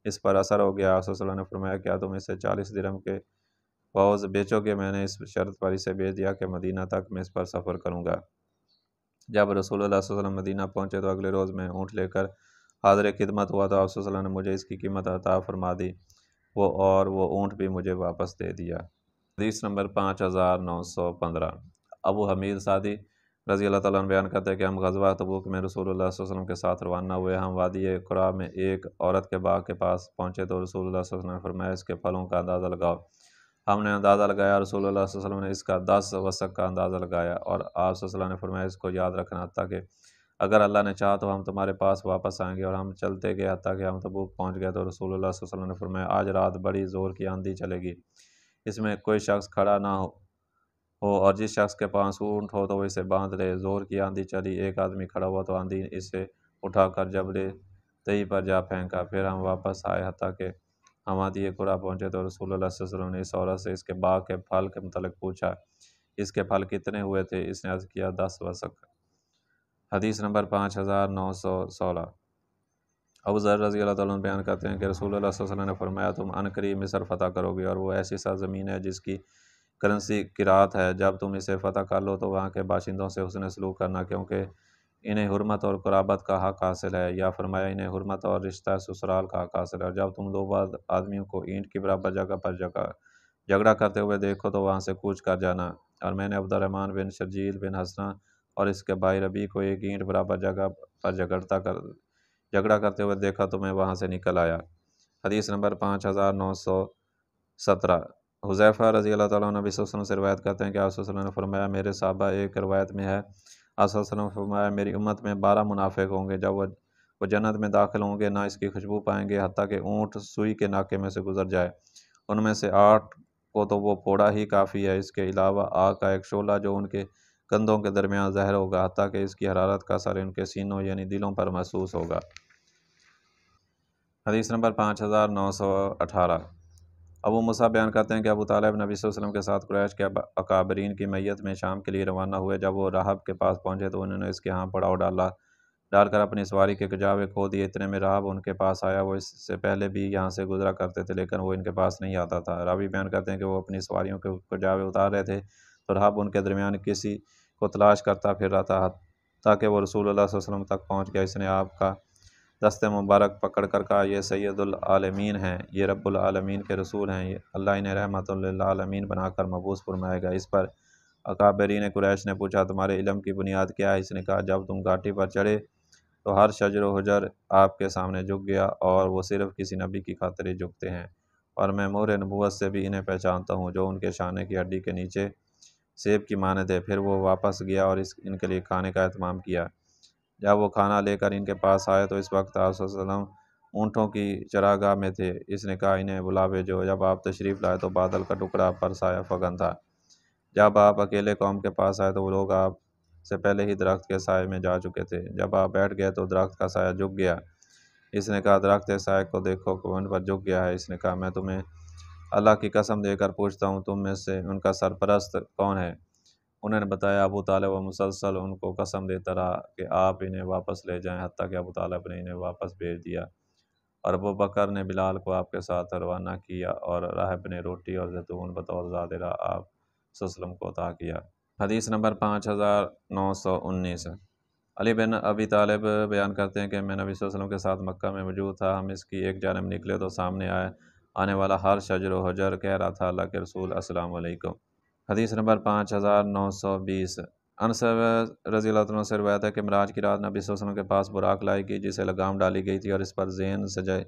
اس پر اثر ہو گیا۔ آپ صلی اللہ علیہ وسلم نے فرمایا کیا تم اسے 40 درہم کے بعوض بیچو گے؟ میں نے اس شرط پر اسے بیچ دیا کہ مدینہ تک میں اس پر سفر کروں گا۔ جب رسول اللہ صلی اللہ علیہ وسلم مدینہ پہنچے تو اگلے روز میں اونٹ لے کر حاضر خدمت ہوا تو آپ صلی اللہ علیہ وسلم نے مجھے اس کی قیمت عطا فرما دی، وہ اونٹ بھی مجھے واپس دے دیا۔ حدیث نمبر 5915۔ ابو حمید سعدی رضی اللہ تعالیٰ عنہ بیان کرتے ہیں کہ ہم غزوہ تبوک میں رسول اللہ صلی اللہ علیہ وسلم کے ساتھ روانہ ہوئے۔ ہم وادی قرا میں ایک عورت کے باغ کے پاس پہنچے تو رسول اللہ صلی اللہ علیہ وسلم نے فرمایا اس کے پھلوں کا اندازہ لگاؤ۔ ہم نے اندازہ لگایا، رسول اللہ صلی اللہ علیہ وسلم نے اس کا 10 وسق کا اندازہ لگایا، اور آپ صلی اللہ علیہ وسلم نے فرمایا اس کو یاد رکھنا حتیٰ کہ اگر اللہ نے چاہا تو ہم تمہارے پاس واپس آئیں گے۔ اور ہم چلتے گئے حتیٰ کہ ہم تبوک پہنچ گئے تو رسول اللہ صلی اللہ علیہ وسلم نے فرمایا آج رات بڑی زور کی آندھی چلے گی، اس میں کوئی شخص کھڑا نہ ہو اور جس شخص کے پاس اونٹ ہو تو وہ اسے باندھ لے۔ زور کی آندھی چلی، ایک آدمی کھڑا ہوا تو آندھی اسے اٹھا کر جبل طئی پر جا پھینکا۔ پھر ہم واپس آئے حتیٰ کہ ہم وادی قرا پہنچے تو رسول اللہ صلی اللہ علیہ وسلم نے اس عورت سے اس کے باغ کے پھل کے متعلق پوچھا، اس کے پھل کتنے ہوئے تھے؟ اس نے عرض کیا 10 وسق۔ حدیث نمبر 5916۔ ابو ذر رضی اللہ تعالیٰ عنہ بیان کرتے ہیں کہ رسول اللہ صلی اللہ علیہ وسلم نے فرمایا تم عنقریب مصر فتح کرو گے، اور وہ ایسی سرزمین ہے جس کی کرنسی قرات ہے، جب تم اسے فتح کر لو تو وہاں کے باشندوں سے حسن سلوک کرنا، کیونکہ انہیں حرمت اور قرابت کا حق حاصل ہے، یا فرمایا انہیں حرمت اور رشتہ سسرال کا حق حاصل ہے۔ اور جب تم دو بعض آدمیوں کو اینٹ کی برابر جگہ پر جھگڑا کرتے ہوئے دیکھو تو وہاں سے کوچ کر جانا۔ اور میں نے عبد الرحمن بن شرجیل بن حسنہ اور اس کے بھائی ربیع کو ایک اینٹ برابر جگہ پر جھگڑا کرتے ہوئے دیکھا تو میں وہاں سے نکل آیا۔ حدیث نمبر 5917۔ حذیفہ رضی اللہ تعالیٰ عنہ نبی صلی اللہ علیہ وسلم سے روایت کرتے ہیں کہ آپ صلی اللہ علیہ وسلم نے فرمایا میرے صحابہ، ایک روایت میں ہے آپ صلی اللہ علیہ وسلم نے فرمایا میری امت میں 12 منافق ہوں گے، جب وہ جنت میں داخل ہوں گے نہ اس کی خوشبو پائیں گے حتیٰ کہ اونٹ سوئی کے ناکے میں سے گزر جائے۔ ان میں سے 8 کو تو وہ پھوڑا ہی کافی ہے، اس کے علاوہ آگ کا ایک شعلہ جو ان کے کندھوں کے درمیان ظاہر ہوگا حتیٰ کہ اس کی حرارت کا اثر ان کے سینوں یعنی دلوں پر محسوس ہوگا۔ حدیث نمبر 5918۔ ابو موسیٰ بیان کرتے ہیں کہ ابو طالب نبی صلی اللہ علیہ وسلم کے ساتھ قریش کے اکابرین کی میت میں شام کے لیے روانہ ہوئے۔ جب وہ راہب کے پاس پہنچے تو انہوں نے اس کے ہاں پڑاؤ ڈال کر اپنی سواری کے کجاوے کھو دیے۔ اتنے میں راہب ان کے پاس آیا، وہ اس سے پہلے بھی یہاں سے گزرا کرتے تھے لیکن وہ ان کے پاس نہیں آتا تھا۔ راوی بیان کرتے ہیں کہ وہ اپنی سواریوں کے کجاوے اتار رہے تھے تو راہب ان کے درمیان کسی کو تلاش کرتا پھر رہا تھا تاکہ وہ رسول اللہ صلی اللہ علیہ وسلم تک پہنچ گیا۔ اس نے آپ کا دست مبارک پکڑ کر کہا یہ سید العالمین ہیں، یہ رب العالمین کے رسول ہیں، اللہ انہیں رحمت للعالمین بنا کر مبعوث فرمائے گا۔ اس پر اکابرین قریش نے پوچھا تمہارے علم کی بنیاد کیا ہے؟ اس نے کہا جب تم گھاٹی پر چڑھے تو ہر شجر و حجر آپ کے سامنے جھک گیا اور وہ صرف کسی نبی کی خاطر ہی جھکتے ہیں، اور میں مہر نبوت سے بھی انہیں پہچانتا ہوں، جو ان کے شانے کی ہڈی کے نیچے سیب کی مانند ہے۔ پھر وہ واپس گیا اور ان کے لیے کھانے کا اہتمام کیا۔ جب وہ کھانا لے کر ان کے پاس آئے تو اس وقت آپ صلی اللہ علیہ وسلم اونٹوں کی چراگاہ میں تھے۔ اس نے کہا انہیں بلا بھیجو۔ جب آپ تشریف لائے تو بادل کا ٹکڑا پر سایہ فگن تھا۔ جب آپ اکیلے قوم کے پاس آئے تو وہ لوگ آپ سے پہلے ہی درخت کے سائے میں جا چکے تھے۔ جب آپ بیٹھ گئے تو درخت کا سایہ جھک گیا۔ اس نے کہا درخت کے سائے کو دیکھو کہ ان پر جھک گیا ہے۔ اس نے کہا میں تمہیں اللہ کی قسم دے کر پوچھتا ہوں تم میں سے ان کا سرپرست کون ہے؟ انہوں نے بتایا ابو طالب، و مسلسل ان کو قسم دیتا رہا کہ آپ انہیں واپس لے جائیں، حتیٰ کہ ابو طالب نے انہیں واپس بھیج دیا۔ اور ابو بکر نے بلال کو آپ کے ساتھ روانہ کیا اور راہب نے روٹی اور زیتون بطور زادرہ آپ صلی اللہ علیہ وسلم کو عطا کیا۔ حدیث نمبر 5919۔ علی بن ابی طالب بیان کرتے ہیں کہ میں نبی صلی اللہ علیہ وسلم کے ساتھ مکہ میں موجود تھا۔ ہم اس کی ایک جانب نکلے تو سامنے آنے والا ہر شجر و حجر کہہ رہا تھا اللہ کے رسول السلام علیکم۔ حدیث نمبر 5920۔ انس رضی اللہ عنہ سے روایت ہے کہ معراج کی رات نبی صلی اللہ علیہ وسلم کے پاس براق لائی گئی جسے لگام ڈالی گئی تھی اور اس پر زین سجائی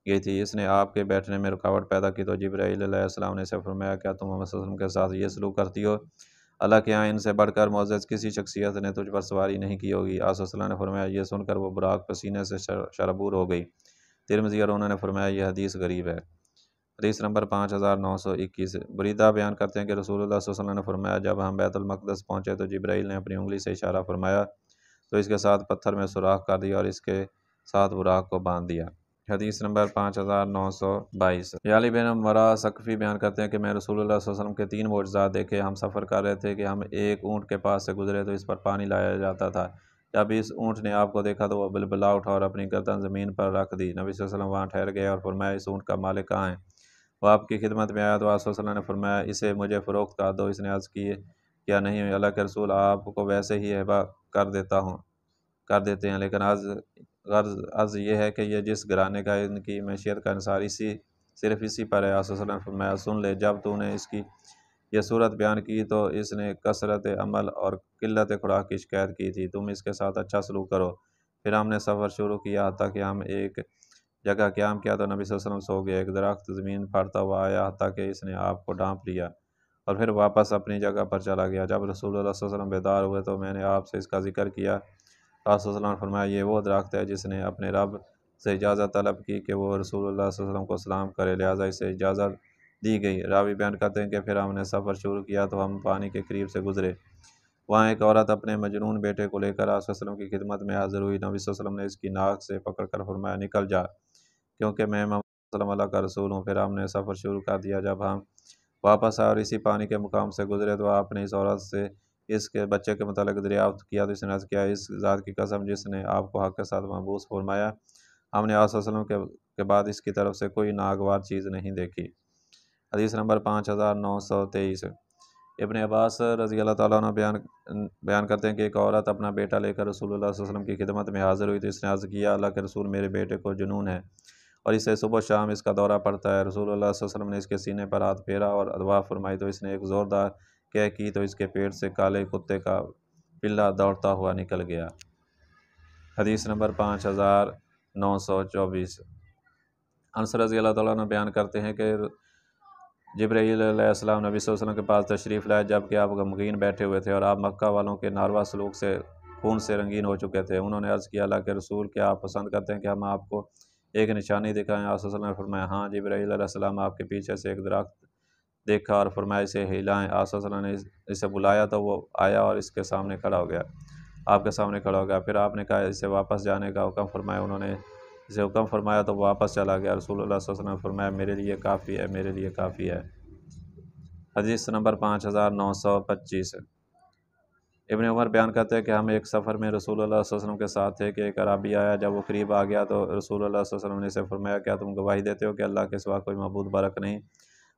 گئی تھی۔ اس نے آپ کے بیٹھنے میں رکاوٹ پیدا کی تو جبرائیل علیہ السلام نے اسے فرمایا کیا تم محمد صلی اللہ علیہ وسلم کے ساتھ یہ سلوک کرتی ہو؟ اللہ کے یہاں ان سے بڑھ کر معزز کسی شخصیت نے تجھ پر سواری نہیں کی ہوگی۔ آپ صلی اللہ علیہ وسلم نے فرمایا یہ سن کر وہ براق پسینے سے شرابور ہو گئی۔ ترمذی اور انہوں نے فرمایا یہ حدیث غریب ہے۔ حدیث نمبر 5921۔ بریدہ بیان کرتے ہیں کہ رسول اللہ صلی اللہ علیہ وسلم نے فرمایا جب ہم بیت المقدس پہنچے تو جبرائیل نے اپنی انگلی سے اشارہ فرمایا تو اس کے ساتھ پتھر میں سوراخ کر دیا اور اس کے ساتھ براق کو باندھ دیا۔ حدیث نمبر 5922۔ علی بن مرا ثقفی بیان کرتے ہیں کہ میں رسول اللہ صلی اللہ علیہ وسلم کے 3 معجزات دیکھے۔ ہم سفر کر رہے تھے کہ ہم ایک اونٹ کے پاس سے گزرے تو اس پر پانی لایا جاتا تھا۔ جب اس اونٹ نے آپ کو دیکھا تو وہ بلبلا اٹھا اور اپنی گردن زمین پر رکھ دی۔ نبی صلی اللہ علیہ وسلم وہاں ٹھہر گئے اور فرمایا اس اونٹ کا مالک کہاں ہے؟ وہ آپ کی خدمت میں آیا تو آپ صلی اللہ علیہ وسلم نے فرمایا اسے مجھے فروخت کر دو۔ اس نے عرض کی کیا نہیں اللہ کے رسول آپ کو ویسے ہی ہبہ کر دیتے ہیں، لیکن عرض یہ ہے کہ یہ جس گھرانے کا ان کی معیشت کا انحصار صرف اسی پر ہے۔ آپ صلی اللہ علیہ وسلم نے فرمایا سن لے جب تو نے اس کی یہ صورت بیان کی تو اس نے کثرت عمل اور قلت خوراک کی شکایت کی تھی، تم اس کے ساتھ اچھا سلوک کرو۔ پھر ہم نے سفر شروع کیا حتیٰ کہ ہم ایک جگہ قیام کیا تو نبی صلی اللہ علیہ وسلم سو گئے۔ ایک درخت زمین پھاڑتا ہوا آیا حتیٰ کہ اس نے آپ کو ڈھانپ لیا اور پھر واپس اپنی جگہ پر چلا گیا۔ جب رسول اللہ صلی اللہ علیہ وسلم بیدار ہوئے تو میں نے آپ سے اس کا ذکر کیا۔ آپ صلی اللہ علیہ وسلم نے فرمایا یہ وہ درخت ہے جس نے اپنے رب سے اجازت طلب کی کہ وہ رسول اللہ صلی اللہ علیہ وسلم کو سلام کرے، لہٰذا اسے اجازت دی گئی۔ راوی بیان کرتے ہیں کہ پھر ہم نے سفر شروع کیا تو ہم پانی کے قریب سے گزرے۔ وہاں ایک عورت اپنے مجنون بیٹے کو لے کر آپ صلی اللہ علیہ وسلم کی خدمت میں حاضر ہوئی۔ نبی صلی اللہ علیہ وسلم نے اس کی ناک سے پکڑ کر فرمایا نکل جا کیونکہ میں محمد صلی اللہ علیہ وسلم اللہ کا رسول ہوں۔ پھر ہم نے سفر شروع کر دیا۔ جب ہم واپس آئے اور اسی پانی کے مقام سے گزرے تو آپ نے اس عورت سے اس کے بچے کے متعلق دریافت کیا تو اس نے عرض کیا اس ذات کی قسم جس نے آپ کو حق کے ساتھ محبوس فرمایا ہم نے آپ صلی اللہ علیہ وسلم کے بعد اس کی طرف سے کوئی ناگوار چیز نہیں دیکھی۔ حدیث نمبر 5923۔ ابن عباس رضی اللہ تعالیٰ عنہ بیان کرتے ہیں کہ ایک عورت اپنا بیٹا لے کر رسول اللہ صلی اللہ علیہ وسلم کی خدمت میں حاضر ہوئی تو اس نے عرض کیا اللہ کے رسول میرے بیٹے کو جنون ہے اور اسے صبح و شام اس کا دورہ پڑتا ہے۔ رسول اللہ صلی اللہ علیہ وسلم نے اس کے سینے پر ہاتھ پھیرا اور دعا فرمائی تو اس نے ایک زوردار کہہ کی تو اس کے پیٹ سے کالے کتے کا پلہ دوڑتا ہوا نکل گیا۔ حدیث نمبر 5924۔ انس رضی اللہ تعالیٰ عنہ بیان کرتے ہیں کہ جبرائیل علیہ السلام نبی صلی اللہ علیہ وسلم کے پاس تشریف لائے جبکہ آپ غمگین بیٹھے ہوئے تھے اور آپ مکہ والوں کے ناروا سلوک سے خون سے رنگین ہو چکے تھے۔ انہوں نے عرض کیا اللہ کے رسول کیا آپ پسند کرتے ہیں کہ ہم آپ کو ایک نشانی دکھائیں؟ آپ صلی اللہ علیہ وسلم نے فرمایا ہاں۔ جبرائیل علیہ السلام آپ کے پیچھے سے ایک درخت دیکھا اور فرمایا اسے ہلائیں۔ آپ صلی اللہ علیہ وسلم نے اسے بلایا تو وہ آیا اور اس کے سامنے کھڑا ہو گیا، آپ کے سامنے کھڑا ہو گیا۔ پھر آپ نے کہا اسے واپس جانے کا حکم فرمایا، انہوں نے اسے حکم فرمایا تو وہ واپس چلا گیا۔ رسول اللہ صلی اللہ علیہ وسلم نے فرمایا میرے لیے کافی ہے، میرے لیے کافی ہے۔ حدیث نمبر 5925۔ ابن عمر بیان کرتے ہیں کہ ہم ایک سفر میں رسول اللہ صلی اللہ علیہ وسلم کے ساتھ تھے کہ ایک اعرابی آیا، جب وہ قریب آ گیا تو رسول اللہ صلی اللہ علیہ وسلم نے اسے فرمایا کیا تم گواہی دیتے ہو کہ اللہ کے سوا کوئی معبود برحق نہیں،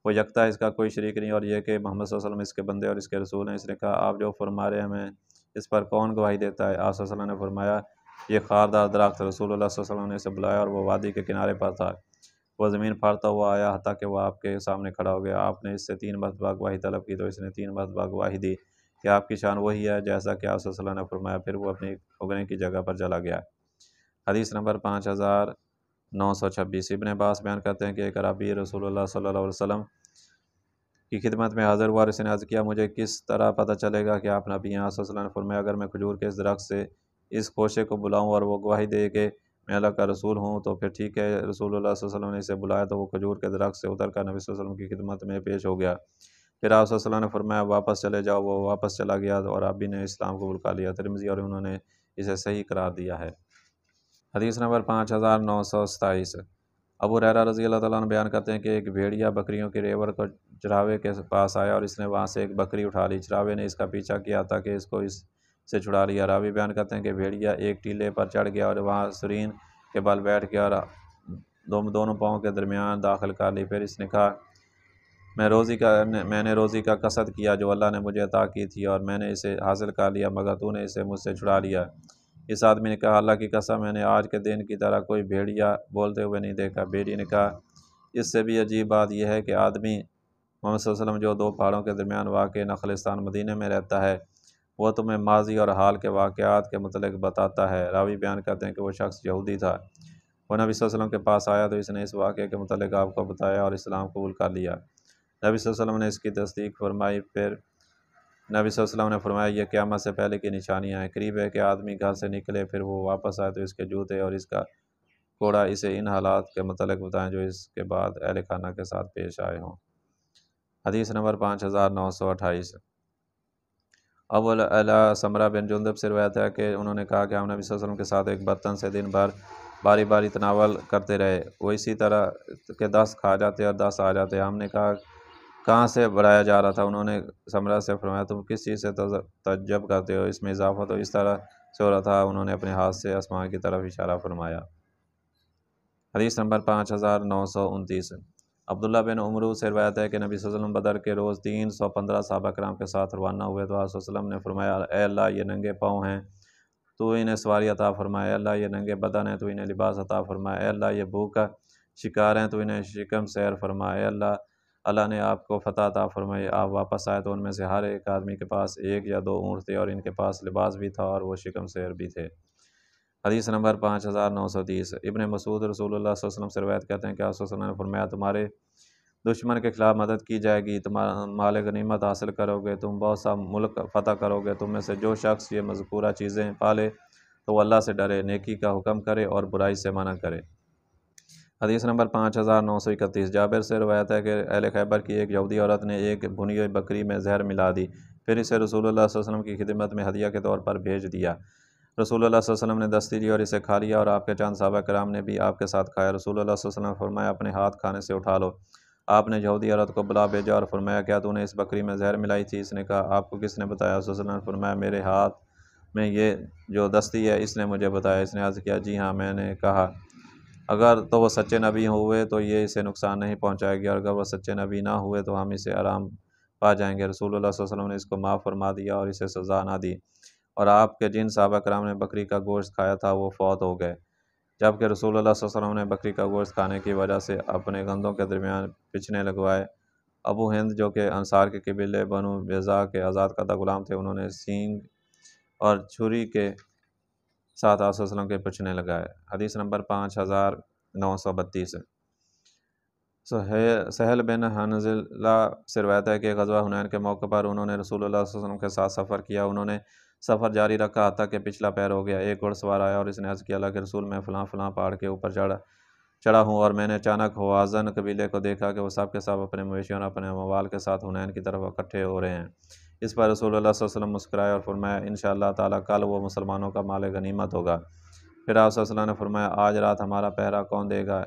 وہ یکتا ہے، اس کا کوئی شریک نہیں، اور یہ کہ محمد صلی اللہ علیہ وسلم اس کے بندے اور اس کے رسول ہیں؟ اس نے کہا آپ جو فرما رہے ہیں میں اس پر کون گواہی دیتا ہے؟ آپ صلی اللہ علیہ وسلم نے فرمایا یہ خاردار درخت۔ رسول اللہ صلی اللہ علیہ وسلم نے اسے بلایا اور وہ وادی کے کنارے پر تھا، وہ زمین پھاڑتا ہوا آیا حتیٰ کہ وہ آپ کے سامنے کھڑا ہو گیا۔ آپ نے اس سے 3 مرتبہ گواہی طلب کی تو اس نے 3 مرتبہ گواہی دی کہ آپ کی شان وہی ہے جیسا کہ آپ صلی اللہ علیہ وسلم نے فرمایا، پھر وہ اپنی اگنے کی جگہ پر چلا گیا۔ حدیث نمبر 5926۔ 926 ابن عباس بیان کرتے ہیں کہ ایک عربی رسول اللہ صلی اللہ علیہ وسلم کی خدمت میں حاضر ہوا اور اس نے عرض کیا مجھے کس طرح پتہ چلے گا کہ آپ نبی ہیں؟ آپ صلی اللہ علیہ وسلم نے فرمایا اگر میں کھجور کے اس درخت سے اس خوشے کو بلاؤں اور وہ گواہی دے کہ میں اللہ کا رسول ہوں تو پھر ٹھیک ہے۔ رسول اللہ صلی اللہ علیہ وسلم نے اسے بلایا تو وہ کھجور کے درخت سے اتر کر نبی صلی اللہ علیہ وسلم کی خدمت میں پیش ہو گیا۔ پھر آپ صلی اللہ علیہ وسلم نے فرمایا واپس چلے جاؤ، وہ واپس چلا گیا اور آپ بھی نے اسلام قبول کر لیا۔ ترمذی اور انہوں نے اسے صحیح قرار دیا ہے۔ حدیث نمبر 5927 ابو ہریرہ رضی اللہ تعالیٰ عنہ بیان کرتے ہیں کہ ایک بھیڑیا بکریوں کے ریوڑ کو چراوے کے پاس آیا اور اس نے وہاں سے ایک بکری اٹھا لی۔ چراوے نے اس کا پیچھا کیا تاکہ اس کو اس سے چھڑا لیا۔ راوی بیان کرتے ہیں کہ بھیڑیا ایک ٹیلے پر چڑھ گیا اور وہاں سرین کے بل بیٹھ گیا اور دونوں پاؤں کے درمیان داخل کر لی۔ پھر اس نے کہا میں نے روزی کا قصد کیا جو اللہ نے مجھے عطا کی تھی اور میں نے اسے حاصل کر لیا مگر تو نے اسے مجھ سے چھڑا لیا۔ اس آدمی نے کہا اللہ کی قسم میں نے آج کے دن کی طرح کوئی بھیڑیا بولتے ہوئے نہیں دیکھا۔ بھیڑی نے کہا اس سے بھی عجیب بات یہ ہے کہ آدمی محمد صلی اللہ علیہ وسلم جو دو پہاڑوں کے درمیان واقع نخلستان مدینہ میں رہتا ہے وہ تمہیں ماضی اور حال کے واقعات کے متعلق بتاتا ہے۔ راوی بیان کرتے ہیں کہ وہ شخص یہودی تھا، وہ نبی صلی اللہ علیہ وسلم کے پاس آیا تو اس نے اس واقعے کے متعلق آپ کو بتایا اور اسلام قبول کر لیا۔ نبی صلی اللہ علیہ وسلم نے اس کی تصدیق فرمائی۔ پھر نبی صلی اللہ علیہ وسلم نے فرمایا یہ قیامت سے پہلے کی نشانیاں ہیں، قریب ہے کہ آدمی گھر سے نکلے پھر وہ واپس آئے تو اس کے جوتے اور اس کا کوڑا اسے ان حالات کے متعلق بتائیں جو اس کے بعد اہل خانہ کے ساتھ پیش آئے ہوں۔ حدیث نمبر 5928 ابو العلا سمرہ بن جندب سے روایت ہے کہ انہوں نے کہا کہ ہم نبی صلی اللہ علیہ وسلم کے ساتھ ایک برتن سے دن بھر باری باری تناول کرتے رہے، وہ اسی طرح کہ 10 کھا جاتے اور 10 آ جاتے۔ ہم نے کہا کہاں سے بڑھایا جا رہا تھا؟ انہوں نے سمرہ سے فرمایا تم کس چیز سے تعجب کرتے ہو؟ اس میں اضافہ تو اس طرح سے ہو رہا تھا۔ انہوں نے اپنے ہاتھ سے آسمان کی طرف اشارہ فرمایا۔ حدیث نمبر 5929 عبداللہ بن عمرو سے روایت ہے کہ نبی صلی اللہ علیہ وسلم بدر کے روز 315 صحابہ کرام کے ساتھ روانہ ہوئے تو آپ صلی اللہ علیہ وسلم نے فرمایا اے اللہ یہ ننگے پاؤں ہیں تو انہیں سواری عطا فرمائے، اے اللہ یہ ننگے بدن ہیں تو انہیں لباس عطا فرمائے، اے اللہ یہ بھوکا شکار ہیں تو انہیں شکم سیر فرمائے، اے اللہ نے آپ کو فتح عطا فرمائی۔ آپ واپس آئے تو ان میں سے ہر ایک آدمی کے پاس 1 یا 2 اونٹ تھے اور ان کے پاس لباس بھی تھا اور وہ شکم سیر بھی تھے۔ حدیث نمبر 5930 ابن مسعود رسول اللہ صلی اللہ علیہ وسلم سے روایت کرتے ہیں کہ آپ صلی اللہ علیہ وسلم نے فرمایا تمہارے دشمن کے خلاف مدد کی جائے گی، تم مال غنیمت حاصل کرو گے، تم بہت سا ملک فتح کرو گے۔ تم میں سے جو شخص یہ مذکورہ چیزیں پالے تو وہ اللہ سے ڈرے، نیکی کا حکم کرے اور برائی سے منع کرے۔ حدیث نمبر 5931 جابر سے روایت ہے کہ اہل خیبر کی ایک یہودی عورت نے ایک بھنی ہوئی بکری میں زہر ملا دی، پھر اسے رسول اللہ صلی اللہ علیہ وسلم کی خدمت میں ہدیہ کے طور پر بھیج دیا۔ رسول اللہ صلی اللہ علیہ وسلم نے دستی لی اور اسے کھا لیا اور آپ کے چند صحابہ کرام نے بھی آپ کے ساتھ کھایا۔ رسول اللہ صلی اللہ علیہ وسلم نے فرمایا اپنے ہاتھ کھانے سے اٹھا لو۔ آپ نے یہودی عورت کو بلا بھیجا اور فرمایا کیا تو نے اس بکری میں زہر ملائی تھی؟ اس نے کہا آپ کو کس نے بتایا؟ رسول اللہ صلی اللہ علیہ وسلم نے فرمایا میرے ہاتھ میں یہ جو دستی ہے اس نے مجھے بتایا۔ اس نے عرض کیا جی ہاں۔ میں نے کہا اگر تو وہ سچے نبی ہوئے تو یہ اسے نقصان نہیں پہنچائے گی اور اگر وہ سچے نبی نہ ہوئے تو ہم اسے آرام پا جائیں گے۔ رسول اللہ صلی اللہ علیہ وسلم نے اس کو معاف فرما دیا اور اسے سزا نہ دی، اور آپ کے جن صحابہ کرام نے بکری کا گوشت کھایا تھا وہ فوت ہو گئے، جبکہ رسول اللہ صلی اللہ علیہ وسلم نے بکری کا گوشت کھانے کی وجہ سے اپنے کندھوں کے درمیان پچھنے لگوائے۔ ابو ہند جو کہ انصار کے قبیلے بنو بیضاء کے آزاد کردہ غلام تھے، انہوں نے سینگ اور چھری کے ساتھ آپ صلی اللہ علیہ وسلم کے پچھنے لگائے۔ حدیث نمبر 5932 سہل بن حنظلہ سے روایت ہے کہ غزوہ حنین کے موقع پر انہوں نے رسول اللہ صلی اللہ علیہ وسلم کے ساتھ سفر کیا۔ انہوں نے سفر جاری رکھا حتیٰ کہ پچھلا پیر ہو گیا۔ ایک گھڑ سوار آیا اور اس نے عرض کیا اللہ کے رسول میں فلاں فلاں پہاڑ کے اوپر چڑھا ہوں اور میں نے اچانک ہوازن قبیلے کو دیکھا کہ وہ سب کے سب اپنے مویشیوں اور اپنے اموال کے ساتھ حنین کی طرف اکٹھے ہو رہے ہیں۔ اس پر رسول اللہ صلی اللہ علیہ وسلم مسکرائے اور فرمایا انشاءاللہ تعالیٰ کل وہ مسلمانوں کا مال غنیمت ہوگا۔ پھر آپ صلی اللہ علیہ وسلم نے فرمایا آج رات ہمارا پہرا کون دے گا؟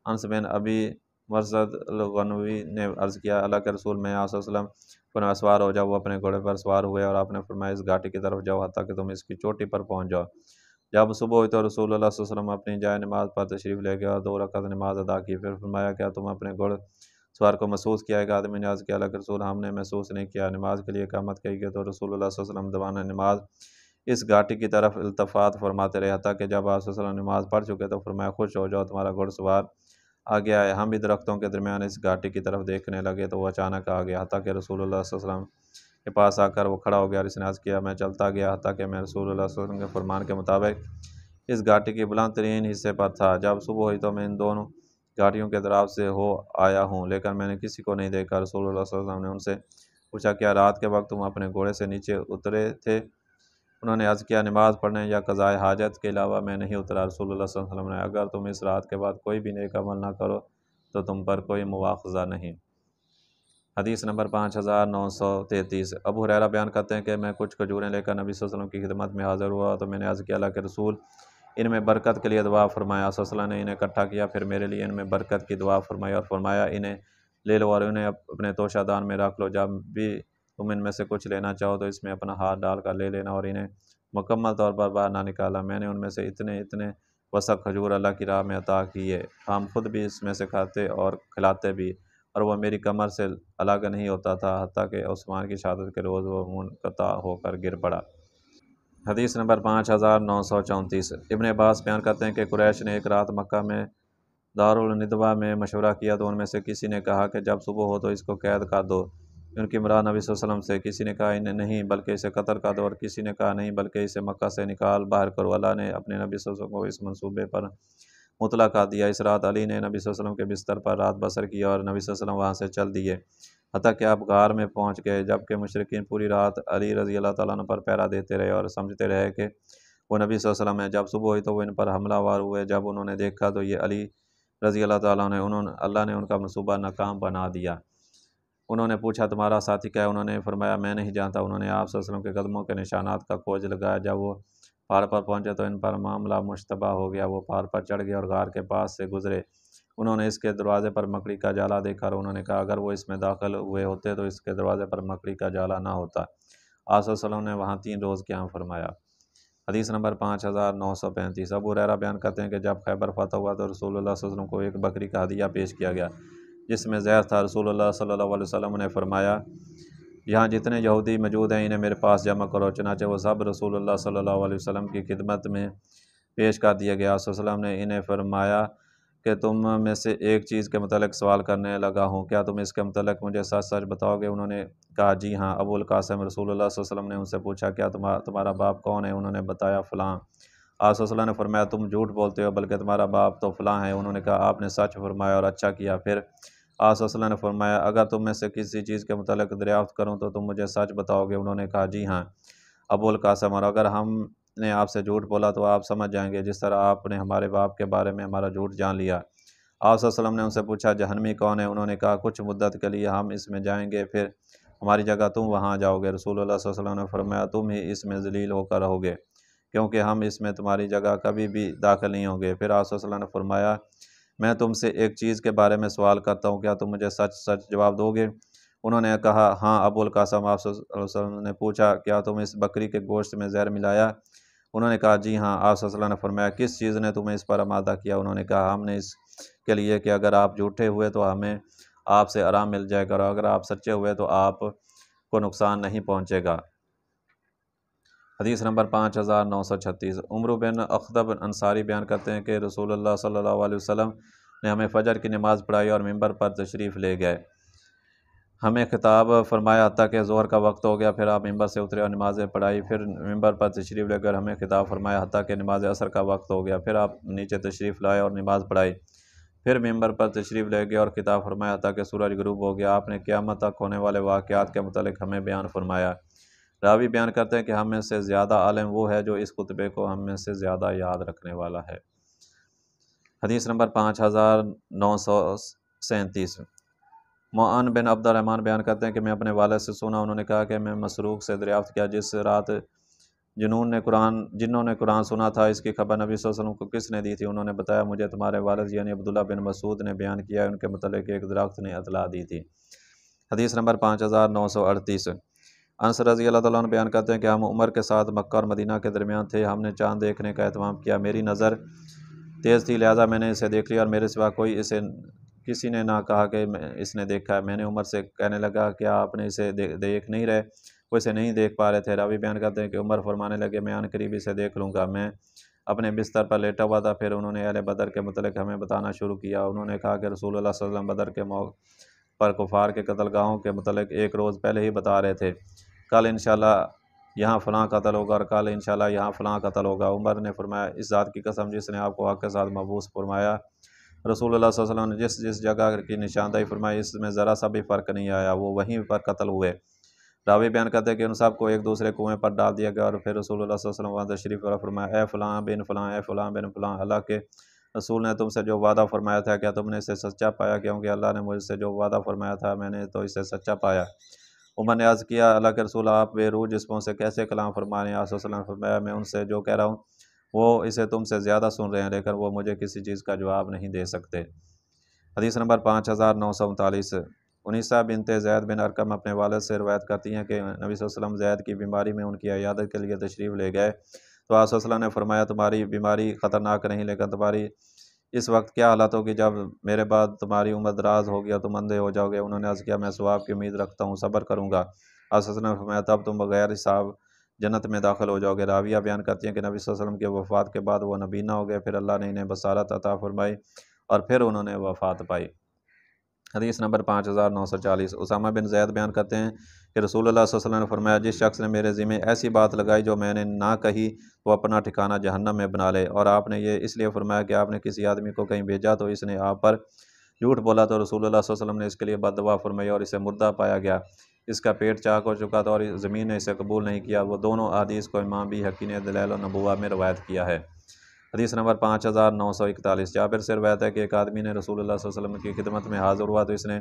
انس بن ابی مرزد الغنوی نے عرض کیا اللہ کے رسول میں آپ صلی اللہ علیہ وسلم فرمایا سوار ہو جاؤ۔ وہ اپنے گھوڑے پر سوار ہوئے اور آپ نے فرمایا اس گھاٹی کی طرف جاؤ حتیٰ کہ تم اس کی چوٹی پر پہنچ جاؤ۔ جب صبح ہوئی تو رسول اللہ صلی اللہ علیہ وسلم اپنی جائے نماز پر تشریف لے گئے اور 2 رکعت نماز ادا کی۔ پھر فرمایا کیا تم اپنے گھوڑ سوار کو محسوس کیا؟ ایک آدمی نے عرض کیا اللہ کے رسول ہم نے محسوس نہیں کیا۔ نماز کے لیے اقامت کہی گئی تو رسول اللہ صلی اللہ علیہ وسلم دوانہ نماز اس گھاٹی کی طرف التفات فرماتے رہے حتیٰ کہ جب آپ صلی اللہ علیہ وسلم نماز پڑھ چکے تو فرمایا خوش ہو جاؤ تمہارا گھوڑ سوار آ گیا ہے۔ ہم بھی درختوں کے درمیان اس گھاٹی کی طرف دیکھنے لگے تو وہ اچانک آ گیا حتیٰ کہ رسول اللہ صلی اللہ علیہ وسلم کے پاس آ کر وہ کھڑا ہو گیا اور اس نے عرض کیا میں چلتا گیا حتیٰ کہ میں رسول اللہ صلی اللہ علیہ وسلم کے فرمان کے مطابق اس گھاٹی کی بلند ترین حصے پر تھا۔ جب صبح ہوئی تو میں ان دونوں گھاٹیوں کے طرف سے ہو آیا ہوں، لیکن میں نے کسی کو نہیں دیکھا۔ رسول اللہ صلی اللہ علیہ وسلم نے ان سے پوچھا، کیا رات کے وقت تم اپنے گھوڑے سے نیچے اترے تھے؟ انہوں نے عرض کیا، نماز پڑھنے یا قضائے حاجت کے علاوہ میں نہیں اترا۔ رسول اللہ صلی اللہ علیہ وسلم نے، اگر تم اس رات کے بعد کوئی بھی نیک عمل نہ کرو تو تم پر کوئی مواخذہ نہیں۔ حدیث نمبر 5933۔ ابو ہریرہ بیان کرتے ہیں کہ میں کچھ کھجوریں لے کر نبی صلی اللہ علیہ وسلم کی خدمت میں حاضر ہوا تو میں نے عرض کیا، اللہ کے رسول، ان میں برکت کے لیے دعا فرمایا۔ صلی اللہ علیہ وسلم نے انہیں اکٹھا کیا، پھر میرے لیے ان میں برکت کی دعا فرمائی اور فرمایا، انہیں لے لو اور انہیں اپنے توشہ دان میں رکھ لو۔ جب بھی تم ان میں سے کچھ لینا چاہو تو اس میں اپنا ہاتھ ڈال کر لے لینا اور انہیں مکمل طور پر باہر نہ نکالا۔ میں نے ان میں سے اتنے وسق کھجور اللہ کی راہ میں عطا کیے، ہم خود بھی اس میں سے کھاتے اور کھلاتے بھی، اور وہ میری کمر سے الگ نہیں ہوتا تھا حتیٰ کہ عثمان کی شہادت کے روز وہ منقطع ہو کر گر پڑا۔ حدیث نمبر 5934۔ ابن عباس بیان کرتے ہیں کہ قریش نے ایک رات مکہ میں دارالندوہ میں مشورہ کیا تو ان میں سے کسی نے کہا کہ جب صبح ہو تو اس کو قید کر دو۔ ان کی مراد نبی صلی اللہ علیہ وسلم سے۔ کسی نے کہا انہیں نہیں بلکہ اسے قتل کر دو، اور کسی نے کہا نہیں بلکہ اسے مکہ سے نکال باہر کرو۔ اللہ نے اپنے نبی صلی اللہ علیہ وسلم کو اس منصوبے پر مطلع کر دیا۔ اس رات علی نے نبی صلی اللہ علیہ وسلم کے بستر پر رات بسر کی اور نبی صلی اللہ علیہ وسلم وہاں سے چل دیے حتیٰ کہ آپ غار میں پہنچ گئے، جبکہ مشرکین پوری رات علی رضی اللہ تعالیٰ عنہ پر پہرا دیتے رہے اور سمجھتے رہے کہ وہ نبی صلی اللہ علیہ وسلم ہیں۔ جب صبح ہوئی تو وہ ان پر حملہ آور ہوئے۔ جب انہوں نے دیکھا تو یہ علی رضی اللہ تعالیٰ عنہ اللہ نے ان کا منصوبہ ناکام بنا دیا۔ انہوں نے پوچھا، تمہارا ساتھی کیا ہے؟ انہوں نے فرمایا، میں نہیں جانتا۔ انہوں نے آپ صلی اللہ علیہ وسلم کے قدموں کے نشانات کا کھوج لگایا۔ جب وہ پہاڑ پر پہنچے تو ان پر معاملہ مشتبہ ہو گیا۔ وہ پہاڑ پر چڑھ گئے اور غار کے پاس سے گزرے۔ انہوں نے اس کے دروازے پر مکڑی کا جالا دیکھا اور انہوں نے کہا، اگر وہ اس میں داخل ہوئے ہوتے تو اس کے دروازے پر مکڑی کا جالا نہ ہوتا۔ آپ صلی اللہ علیہ وسلم نے وہاں 3 روز قیام فرمایا۔ حدیث نمبر 5935۔ ابو ہریرہ بیان کرتے ہیں کہ جب خیبر فتح ہوا تو رسول اللہ صلی اللہ علیہ وسلم کو ایک بکری کا ہدیہ پیش کیا گیا جس میں زہر تھا۔ رسول اللہ صلی اللہ علیہ وسلم نے فرمایا، یہاں جتنے یہودی موجود ہیں انہیں میرے پاس جمع کرو۔ چنانچہ وہ سب رسول اللہ صلی اللہ علیہ وسلم کی خدمت میں پیش کر دیا گیا۔ صلی اللہ علیہ وسلم نے انہیں فرمایا کہ تم میں سے ایک چیز کے متعلق سوال کرنے لگا ہوں، کیا تم اس کے متعلق مجھے سچ سچ بتاؤ گے؟ انہوں نے کہا، جی ہاں۔ ابو القاسم رسول اللہ صلی اللہ علیہ وسلم نے ان سے پوچھا، کیا تمہارا باپ کون ہے؟ انہوں نے بتایا، فلاں۔ آپ صلی اللہ علیہ وسلم نے فرمایا، تم جھوٹ بولتے ہو، بلکہ تمہارا باپ تو فلاں ہے۔ انہوں نے کہا، آپ نے سچ فرمایا اور اچھا کیا۔ پھر آپ صلی اللہ علیہ وسلم نے فرمایا، اگر تم میں سے کسی چیز کے متعلق دریافت کروں تو تم مجھے سچ بتاؤ گے؟ انہوں نے کہا، جی ہاں ابو القاسم، اور اگر ہم نے آپ سے جھوٹ بولا تو آپ سمجھ جائیں گے جس طرح آپ نے ہمارے باپ کے بارے میں ہمارا جھوٹ جان لیا۔ آپ صلی اللہ علیہ وسلم نے ان سے پوچھا، جہنمی کون ہے؟ انہوں نے کہا، کچھ مدت کے لیے ہم اس میں جائیں گے، پھر ہماری جگہ تم وہاں جاؤ گے۔ رسول اللہ صلی اللہ علیہ وسلم نے فرمایا، تم ہی اس میں ذلیل ہو کر رہو گے، کیونکہ ہم اس میں تمہاری جگہ کبھی بھی داخل نہیں ہوں گے۔ پھر آپ صلی اللہ علیہ وسلم نے فرمایا، میں تم سے ایک چیز کے بارے میں سوال کرتا ہوں، کیا تم مجھے سچ سچ جواب دو گے؟ انہوں نے کہا، ہاں ابو القاسم۔ آپ صلی اللہ علیہ وسلم نے پوچھا، کیا تم اس بکری کے گوشت میں زہر ملایا؟ انہوں نے کہا، جی ہاں۔ آپ صلی اللہ علیہ وسلم نے فرمایا، کس چیز نے تمہیں اس پر آمادہ کیا؟ انہوں نے کہا، ہم نے اس کے لیے کہ اگر آپ جھوٹے ہوئے تو ہمیں آپ سے آرام مل جائے گا، اور اگر آپ سچے ہوئے تو آپ کو نقصان نہیں پہنچے گا۔ حدیث نمبر 5936۔ عمر بن اخطب انصاری بیان کرتے ہیں کہ رسول اللہ صلی اللہ علیہ وسلم نے ہمیں فجر کی نماز پڑھائی اور ممبر پر تشریف لے گئے، ہمیں خطاب فرمایا حتیٰ کہ ظہر کا وقت ہو گیا۔ پھر آپ ممبر سے اترے اور نمازیں پڑھائی، پھر ممبر پر تشریف لے کر ہمیں خطاب فرمایا حتیٰ کہ نماز عصر کا وقت ہو گیا۔ پھر آپ نیچے تشریف لائے اور نماز پڑھائی، پھر ممبر پر تشریف لے گئے اور خطاب فرمایا حتیٰ کہ سورج غروب ہو گیا۔ آپ نے قیامت تک ہونے والے واقعات کے متعلق ہمیں بیان فرمایا۔ راوی بیان کرتے ہیں کہ ہم میں سے زیادہ عالم وہ ہے جو اس خطبے کو ہم میں سے زیادہ یاد رکھنے والا ہے۔ حدیث نمبر 5937۔ معن بن عبد الرحمن بیان کرتے ہیں کہ میں اپنے والد سے سنا، انہوں نے کہا کہ میں مسروق سے دریافت کیا، جس رات جنہوں نے قرآن سنا تھا اس کی خبر نبی صلی اللہ علیہ وسلم کو کس نے دی تھی؟ انہوں نے بتایا، مجھے تمہارے والد یعنی عبداللہ بن مسعود نے بیان کیا، ان کے متعلق ایک درخت نے اطلاع دی تھی۔ حدیث نمبر 5938۔ انس رضی اللہ تعالیٰ عنہ بیان کرتے ہیں کہ ہم عمر کے ساتھ مکہ اور مدینہ کے درمیان تھے، ہم نے چاند دیکھنے کا اہتمام کیا، میری نظر تیز تھی لہٰذا میں نے اسے دیکھ لیا اور میرے سوا کسی نے نہ کہا کہ اس نے دیکھا ہے۔ میں نے عمر سے کہنے لگا، کیا آپ نے اسے دیکھ نہیں رہے؟ وہ اسے نہیں دیکھ پا رہے تھے۔ راوی بیان کرتے ہیں کہ عمر فرمانے لگے، میں عن قریب اسے دیکھ لوں گا۔ میں اپنے بستر پر لیٹا ہوا تھا، پھر انہوں نے اہل بدر کے متعلق ہمیں بتانا شروع کیا۔ انہوں نے کہا کہ رسول اللہ صلی اللہ علیہ وسلم بدر کے موقع پر کفار کے قتل گاہوں کے متعلق ایک روز پہلے ہی بتا رہے تھے، کل انشاءاللہ یہاں فلاں قتل ہوگا اور کل انشاءاللہ یہاں فلاں قتل ہوگا۔ عمر نے فرمایا اس ذات کی قسم جس نے آپ کو حق کے ساتھ مبعوث فرمایا۔ رسول اللہ صلی اللہ علیہ وسلم نے جس جگہ کی نشاندہی فرمائی اس میں ذرا سا بھی فرق نہیں آیا، وہ وہیں پر قتل ہوئے۔ راوی بیان کرتے ہیں کہ ان سب کو ایک دوسرے کنویں پر ڈال دیا گیا اور پھر رسول اللہ صلی اللہ علیہ وسلم وہاں تشریف فرمایا، اے فلاں بن فلاں، اے فلاں بن فلاں، اللہ کے رسول نے تم سے جو وعدہ فرمایا تھا کیا تم نے اسے سچا پایا؟ کیونکہ اللہ نے مجھ سے جو وعدہ فرمایا تھا میں نے تو اسے سچا پایا۔ عمر نے عرض کیا اللہ کے رسول آپ بے روح جسموں سے کیسے کلام فرما رہے ہیں؟ آپ صلی اللہ علیہ وسلم نے فرمایا میں ان سے جو کہہ رہا ہوں وہ اسے تم سے زیادہ سن رہے ہیں لیکن وہ مجھے کسی چیز کا جواب نہیں دے سکتے۔ حدیث نمبر 5939۔ انیسہ بنت زید بن ارقم اپنے والد سے روایت کرتی ہیں کہ نبی صلی اللہ علیہ وسلم زید کی بیماری میں ان کی عیادت کے لیے تشریف لے گئے تو آپ صلی اللہ علیہ وسلم نے فرمایا تمہاری بیماری خطرناک نہیں لیکن تمہاری اس وقت کیا حالت ہوگی جب میرے بعد تمہاری عمر دراز ہوگی اور تم اندھے ہو جاؤ گے؟ انہوں نے عرض کیا میں ثواب کی امید رکھتا ہوں، صبر کروں گا۔ آپ صلی اللہ علیہ وسلم نے فرمایا تب تم بغیر حساب جنت میں داخل ہو جاؤ گے۔ راویہ بیان کرتی ہیں کہ نبی صلی اللہ علیہ وسلم کی وفات کے بعد وہ نبینا ہو گئے، پھر اللہ نے انہیں بصارت عطا فرمائی اور پھر انہوں نے وفات پائی۔ حدیث نمبر 5940۔ اسامہ بن زید بیان کرتے ہیں کہ رسول اللہ صلی اللہ علیہ وسلم نے فرمایا جس شخص نے میرے ذمہ ایسی بات لگائی جو میں نے نہ کہی وہ اپنا ٹھکانہ جہنم میں بنا لے، اور آپ نے یہ اس لیے فرمایا کہ آپ نے کسی آدمی کو کہیں بھیجا تو اس نے آپ پر جھوٹ بولا تو رسول اللہ صلی اللہ علیہ وسلم نے اس کے لیے بد دعا فرمائی اور اسے مردہ پایا گیا، اس کا پیٹ چاک ہو چکا تھا اور زمین نے اسے قبول نہیں کیا۔ وہ دونوں احادیث کو امام بیہقی نے دلائل النبوہ میں روایت کیا ہے۔ حدیث نمبر 5941۔ جابر سے روایت ہے کہ ایک آدمی نے رسول اللہ صلی اللہ علیہ وسلم کی خدمت میں حاضر ہوا تو اس نے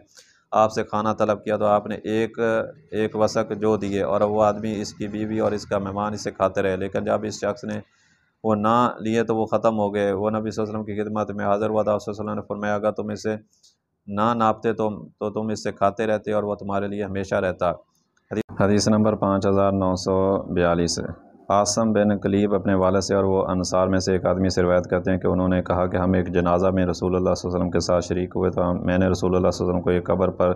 آپ سے کھانا طلب کیا تو آپ نے ایک وسق جو دیے اور وہ آدمی اس کی بیوی اور اس کا مہمان اسے کھاتے رہے، لیکن جب اس شخص نے وہ نہ لیے تو وہ ختم ہو گئے۔ وہ نبی صلی اللہ علیہ وسلم کی خدمت میں حاضر ہوا تھا، صلی اللہ علیہ وسلم نے فرمایا اگر تم اسے نہ ناپتے تو تم اس سے کھاتے رہتے اور وہ تمہارے لیے ہمیشہ رہتا۔ حدیث نمبر 5942۔ عاصم بن کلیب اپنے والد سے اور وہ انصار میں سے ایک آدمی سے روایت کرتے ہیں کہ انہوں نے کہا کہ ہم ایک جنازہ میں رسول اللہ صلی اللہ علیہ وسلم کے ساتھ شریک ہوئے تو میں نے رسول اللہ صلی اللہ علیہ وسلم کو ایک قبر پر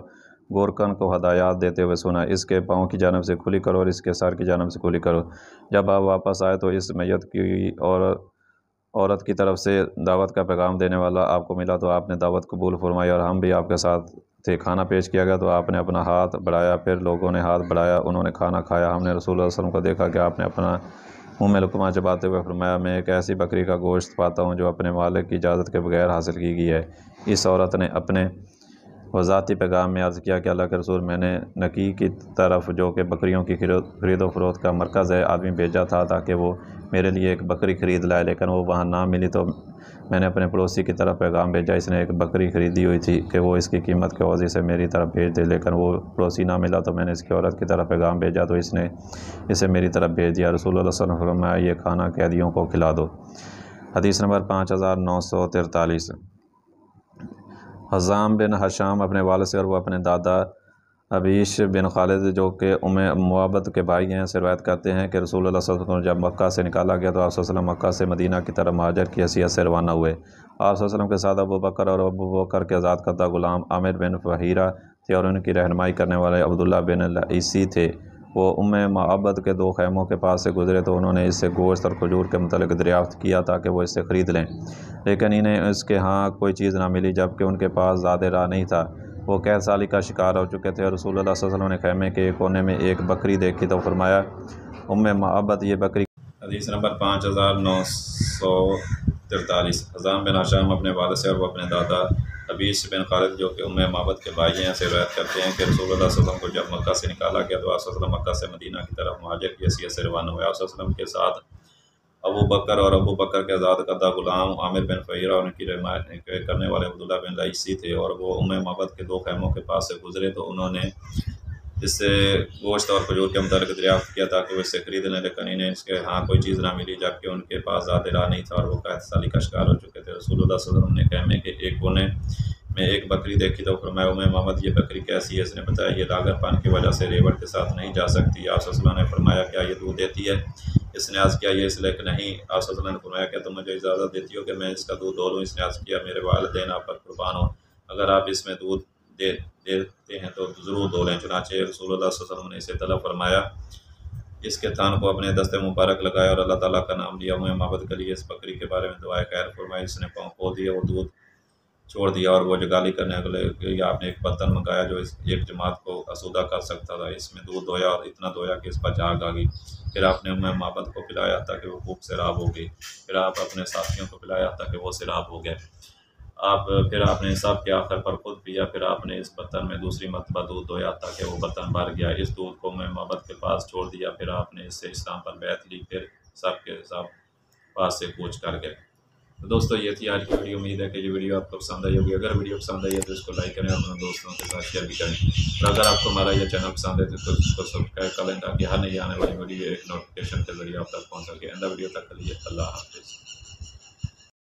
گورکن کو ہدایات دیتے ہوئے سنا، اس کے پاؤں کی جانب سے کھلی کرو اور اس کے سر کی جانب سے کھلی کرو۔ جب آپ واپس آئے تو اس میت کی عورت کی طرف سے دعوت کا پیغام دینے والا آپ کو ملا تو آپ نے دعوت قبول فرمائی اور ہم بھی آپ کے ساتھ تھے۔ کھانا پیش کیا گیا تو آپ نے اپنا ہاتھ بڑھایا، پھر لوگوں نے ہاتھ بڑھایا، انہوں نے کھانا کھایا۔ ہم نے رسول اللہ صلی اللہ علیہ وسلم کو دیکھا کہ آپ نے اپنا منہ میں لقمہ چباتے ہوئے فرمایا میں ایک ایسی بکری کا گوشت پاتا ہوں جو اپنے مالک کی اجازت کے بغیر حاصل کی گئی ہے۔ اس عورت نے اپنے وذاتی پیغام میں عرض کیا کہ اللہ کے رسول میں نے نکی کی طرف جو کہ بکریوں کی خرید و فروخت کا مرکز ہے آدمی بھیجا تھا تاکہ وہ میرے لیے ایک بکری خرید لائے، لیکن وہ وہاں نہ ملی تو میں نے اپنے پڑوسی کی طرف پیغام بھیجا، اس نے ایک بکری خریدی ہوئی تھی کہ وہ اس کی قیمت کے عوضی سے میری طرف بھیج دے، لیکن وہ پڑوسی نہ ملا تو میں نے اس کی عورت کی طرف پیغام بھیجا تو اس نے اسے میری طرف بھیج دیا۔ رسول اللہ صلی اللہ علیہ وسلم نے فرمایا یہ کھانا قیدیوں کو کھلا دو۔ حدیث نمبر 5943۔ حزام بن حشام اپنے والد سے اور وہ اپنے دادا ابیش بن خالد جو کہ معبد کے بھائی ہیں سے روایت کرتے ہیں کہ رسول اللہ صلی اللہ علیہ وسلم جب مکہ سے نکالا گیا تو آپ صلی اللہ علیہ وسلم مکہ سے مدینہ کی طرف مہاجر کی حیثیت سے روانہ ہوئے۔ آپ صلی اللہ علیہ وسلم کے ساتھ ابو بکر اور ابو بکر کے آزاد کردہ غلام عامر بن فہیرہ تھے اور ان کی رہنمائی کرنے والے عبداللہ بن لعیسی تھے۔ وہ معبد کے 2 خیموں کے پاس سے گزرے تو انہوں نے اس سے گوشت اور کھجور کے متعلق دریافت کیا تاکہ وہ اس سے خرید لیں، لیکن انہیں اس کے ہاں کوئی چیز نہ ملی جبکہ ان کے پاس زیادہ راہ نہیں تھا۔ وہ قحط سالی کا شکار ہو چکے تھے اور رسول اللہ صلی اللہ علیہ وسلم نے خیمے کے ایک کونے میں ایک بکری دیکھی تو فرمایا معبد یہ بکری۔ حدیث نمبر 5943۔ حزام بن حشام اپنے والد سے اور وہ اپنے دادا ابیش بن خالد جو کہ معبد کے بھائی ہیں سے روایت کرتے ہیں کہ رسول اللہ صلی اللہ علیہ وسلم کو جب مکہ سے نکالا گیا تو آپ صلی اللہ علیہ وسلم مکہ سے مدینہ کی طرف مہاجر کی حیثیت سے روانہ ہوئے۔ آپ صلی اللہ علیہ وسلم کے ساتھ ابو بکر اور ابو بکر کے آزاد کردہ غلام عامر بن فہیرہ اور ان کی رہنمائی کرنے والے عبداللہ بن لعیسی تھے اور وہ معبد کے 2 خیموں کے پاس سے گزرے تو انہوں نے اس سے گوشت اور کھجور کے متعلق دریافت کیا تاکہ وہ اس سے خرید لیں، لیکن انہیں اس کے ہاں کوئی چیز نہ ملی جبکہ ان کے پاس زیادہ راہ نہیں تھا اور وہ قحط سالی کا شکار ہو چکے تھے۔ رسول اللہ صلی اللہ علیہ وسلم نے خیمے کے ایک کونے میں ایک بکری دیکھی تو فرمایا محمد یہ بکری کیسی ہے؟ اس نے بتایا یہ لاغر پن کی وجہ سے ریوڑ کے ساتھ نہیں جا سکتی۔ آپ صلی اللہ علیہ وسلم نے فرمایا کیا یہ دودھ دیتی ہے؟ اس نے عرض کیا یہ اس لیے کہ نہیں۔ آپ صلی اللہ علیہ وسلم نے فرمایا کہ تم مجھے اجازت دیتی ہو کہ میں اس کا دودھ ڈولوں؟ اس نے عرض کیا میرے والدین آپ پر قربان ہوں، اگر آپ اس میں دودھ دیتے ہیں تو ضرور دولیں۔ چنانچہ رسول اللہ صلی اللہ علیہ وسلم نے اسے طلب فرمایا، اس کے تھان کو اپنے دست مبارک لگایا اور اللہ تعالیٰ کا نام لیا۔ معبد کے لیے اس بکری کے بارے میں دعائے خیر فرمائی، اس نے پاؤں کھول دیا اور دودھ چھوڑ دیا، اور وہ جو گالی کرنے لگے کہ آپ نے ایک برتن منگایا جو اس ایک جماعت کو آسودہ کر سکتا تھا، اس میں دودھ دھویا اور اتنا دھویا کہ اس پر جھاگ آ گئی، پھر آپ نے ام معبد کو پلایا تاکہ وہ خوب سیراب ہو گئی، پھر آپ اپنے ساتھیوں کو پلایا تاکہ وہ سیراب ہو گئے، پھر آپ نے حساب کے آخر پر خود پیا، پھر آپ نے اس برتن میں دوسری مرتبہ دودھ دھویا تاکہ وہ برتن بھر گیا، اس دودھ کو ام معبد کے پاس چھوڑ دیا، پھر آپ نے اس سے اسلام پر بیعت لی، پھر سب کے سب پاس سے کوچ کر گئے۔ تو دوستو یہ تھی آج کی ویڈیو، امید ہے کہ یہ ویڈیو آپ کو پسند آئی ہوگی، اگر ویڈیو پسند آئی ہے تو اس کو لائک کریں اور اپنے دوستوں کے ساتھ شیئر بھی کریں، اور اگر آپ کو ہمارا یہ چینل پسند ہے تو اس کو سبسکرائب کر لیں تاکہ ہر نئی آنے والی ویڈیو ایک نوٹیفیکیشن کے ذریعے آپ تک پہنچ سکے۔ آئندہ ویڈیو تک کے لیے اللہ حافظ۔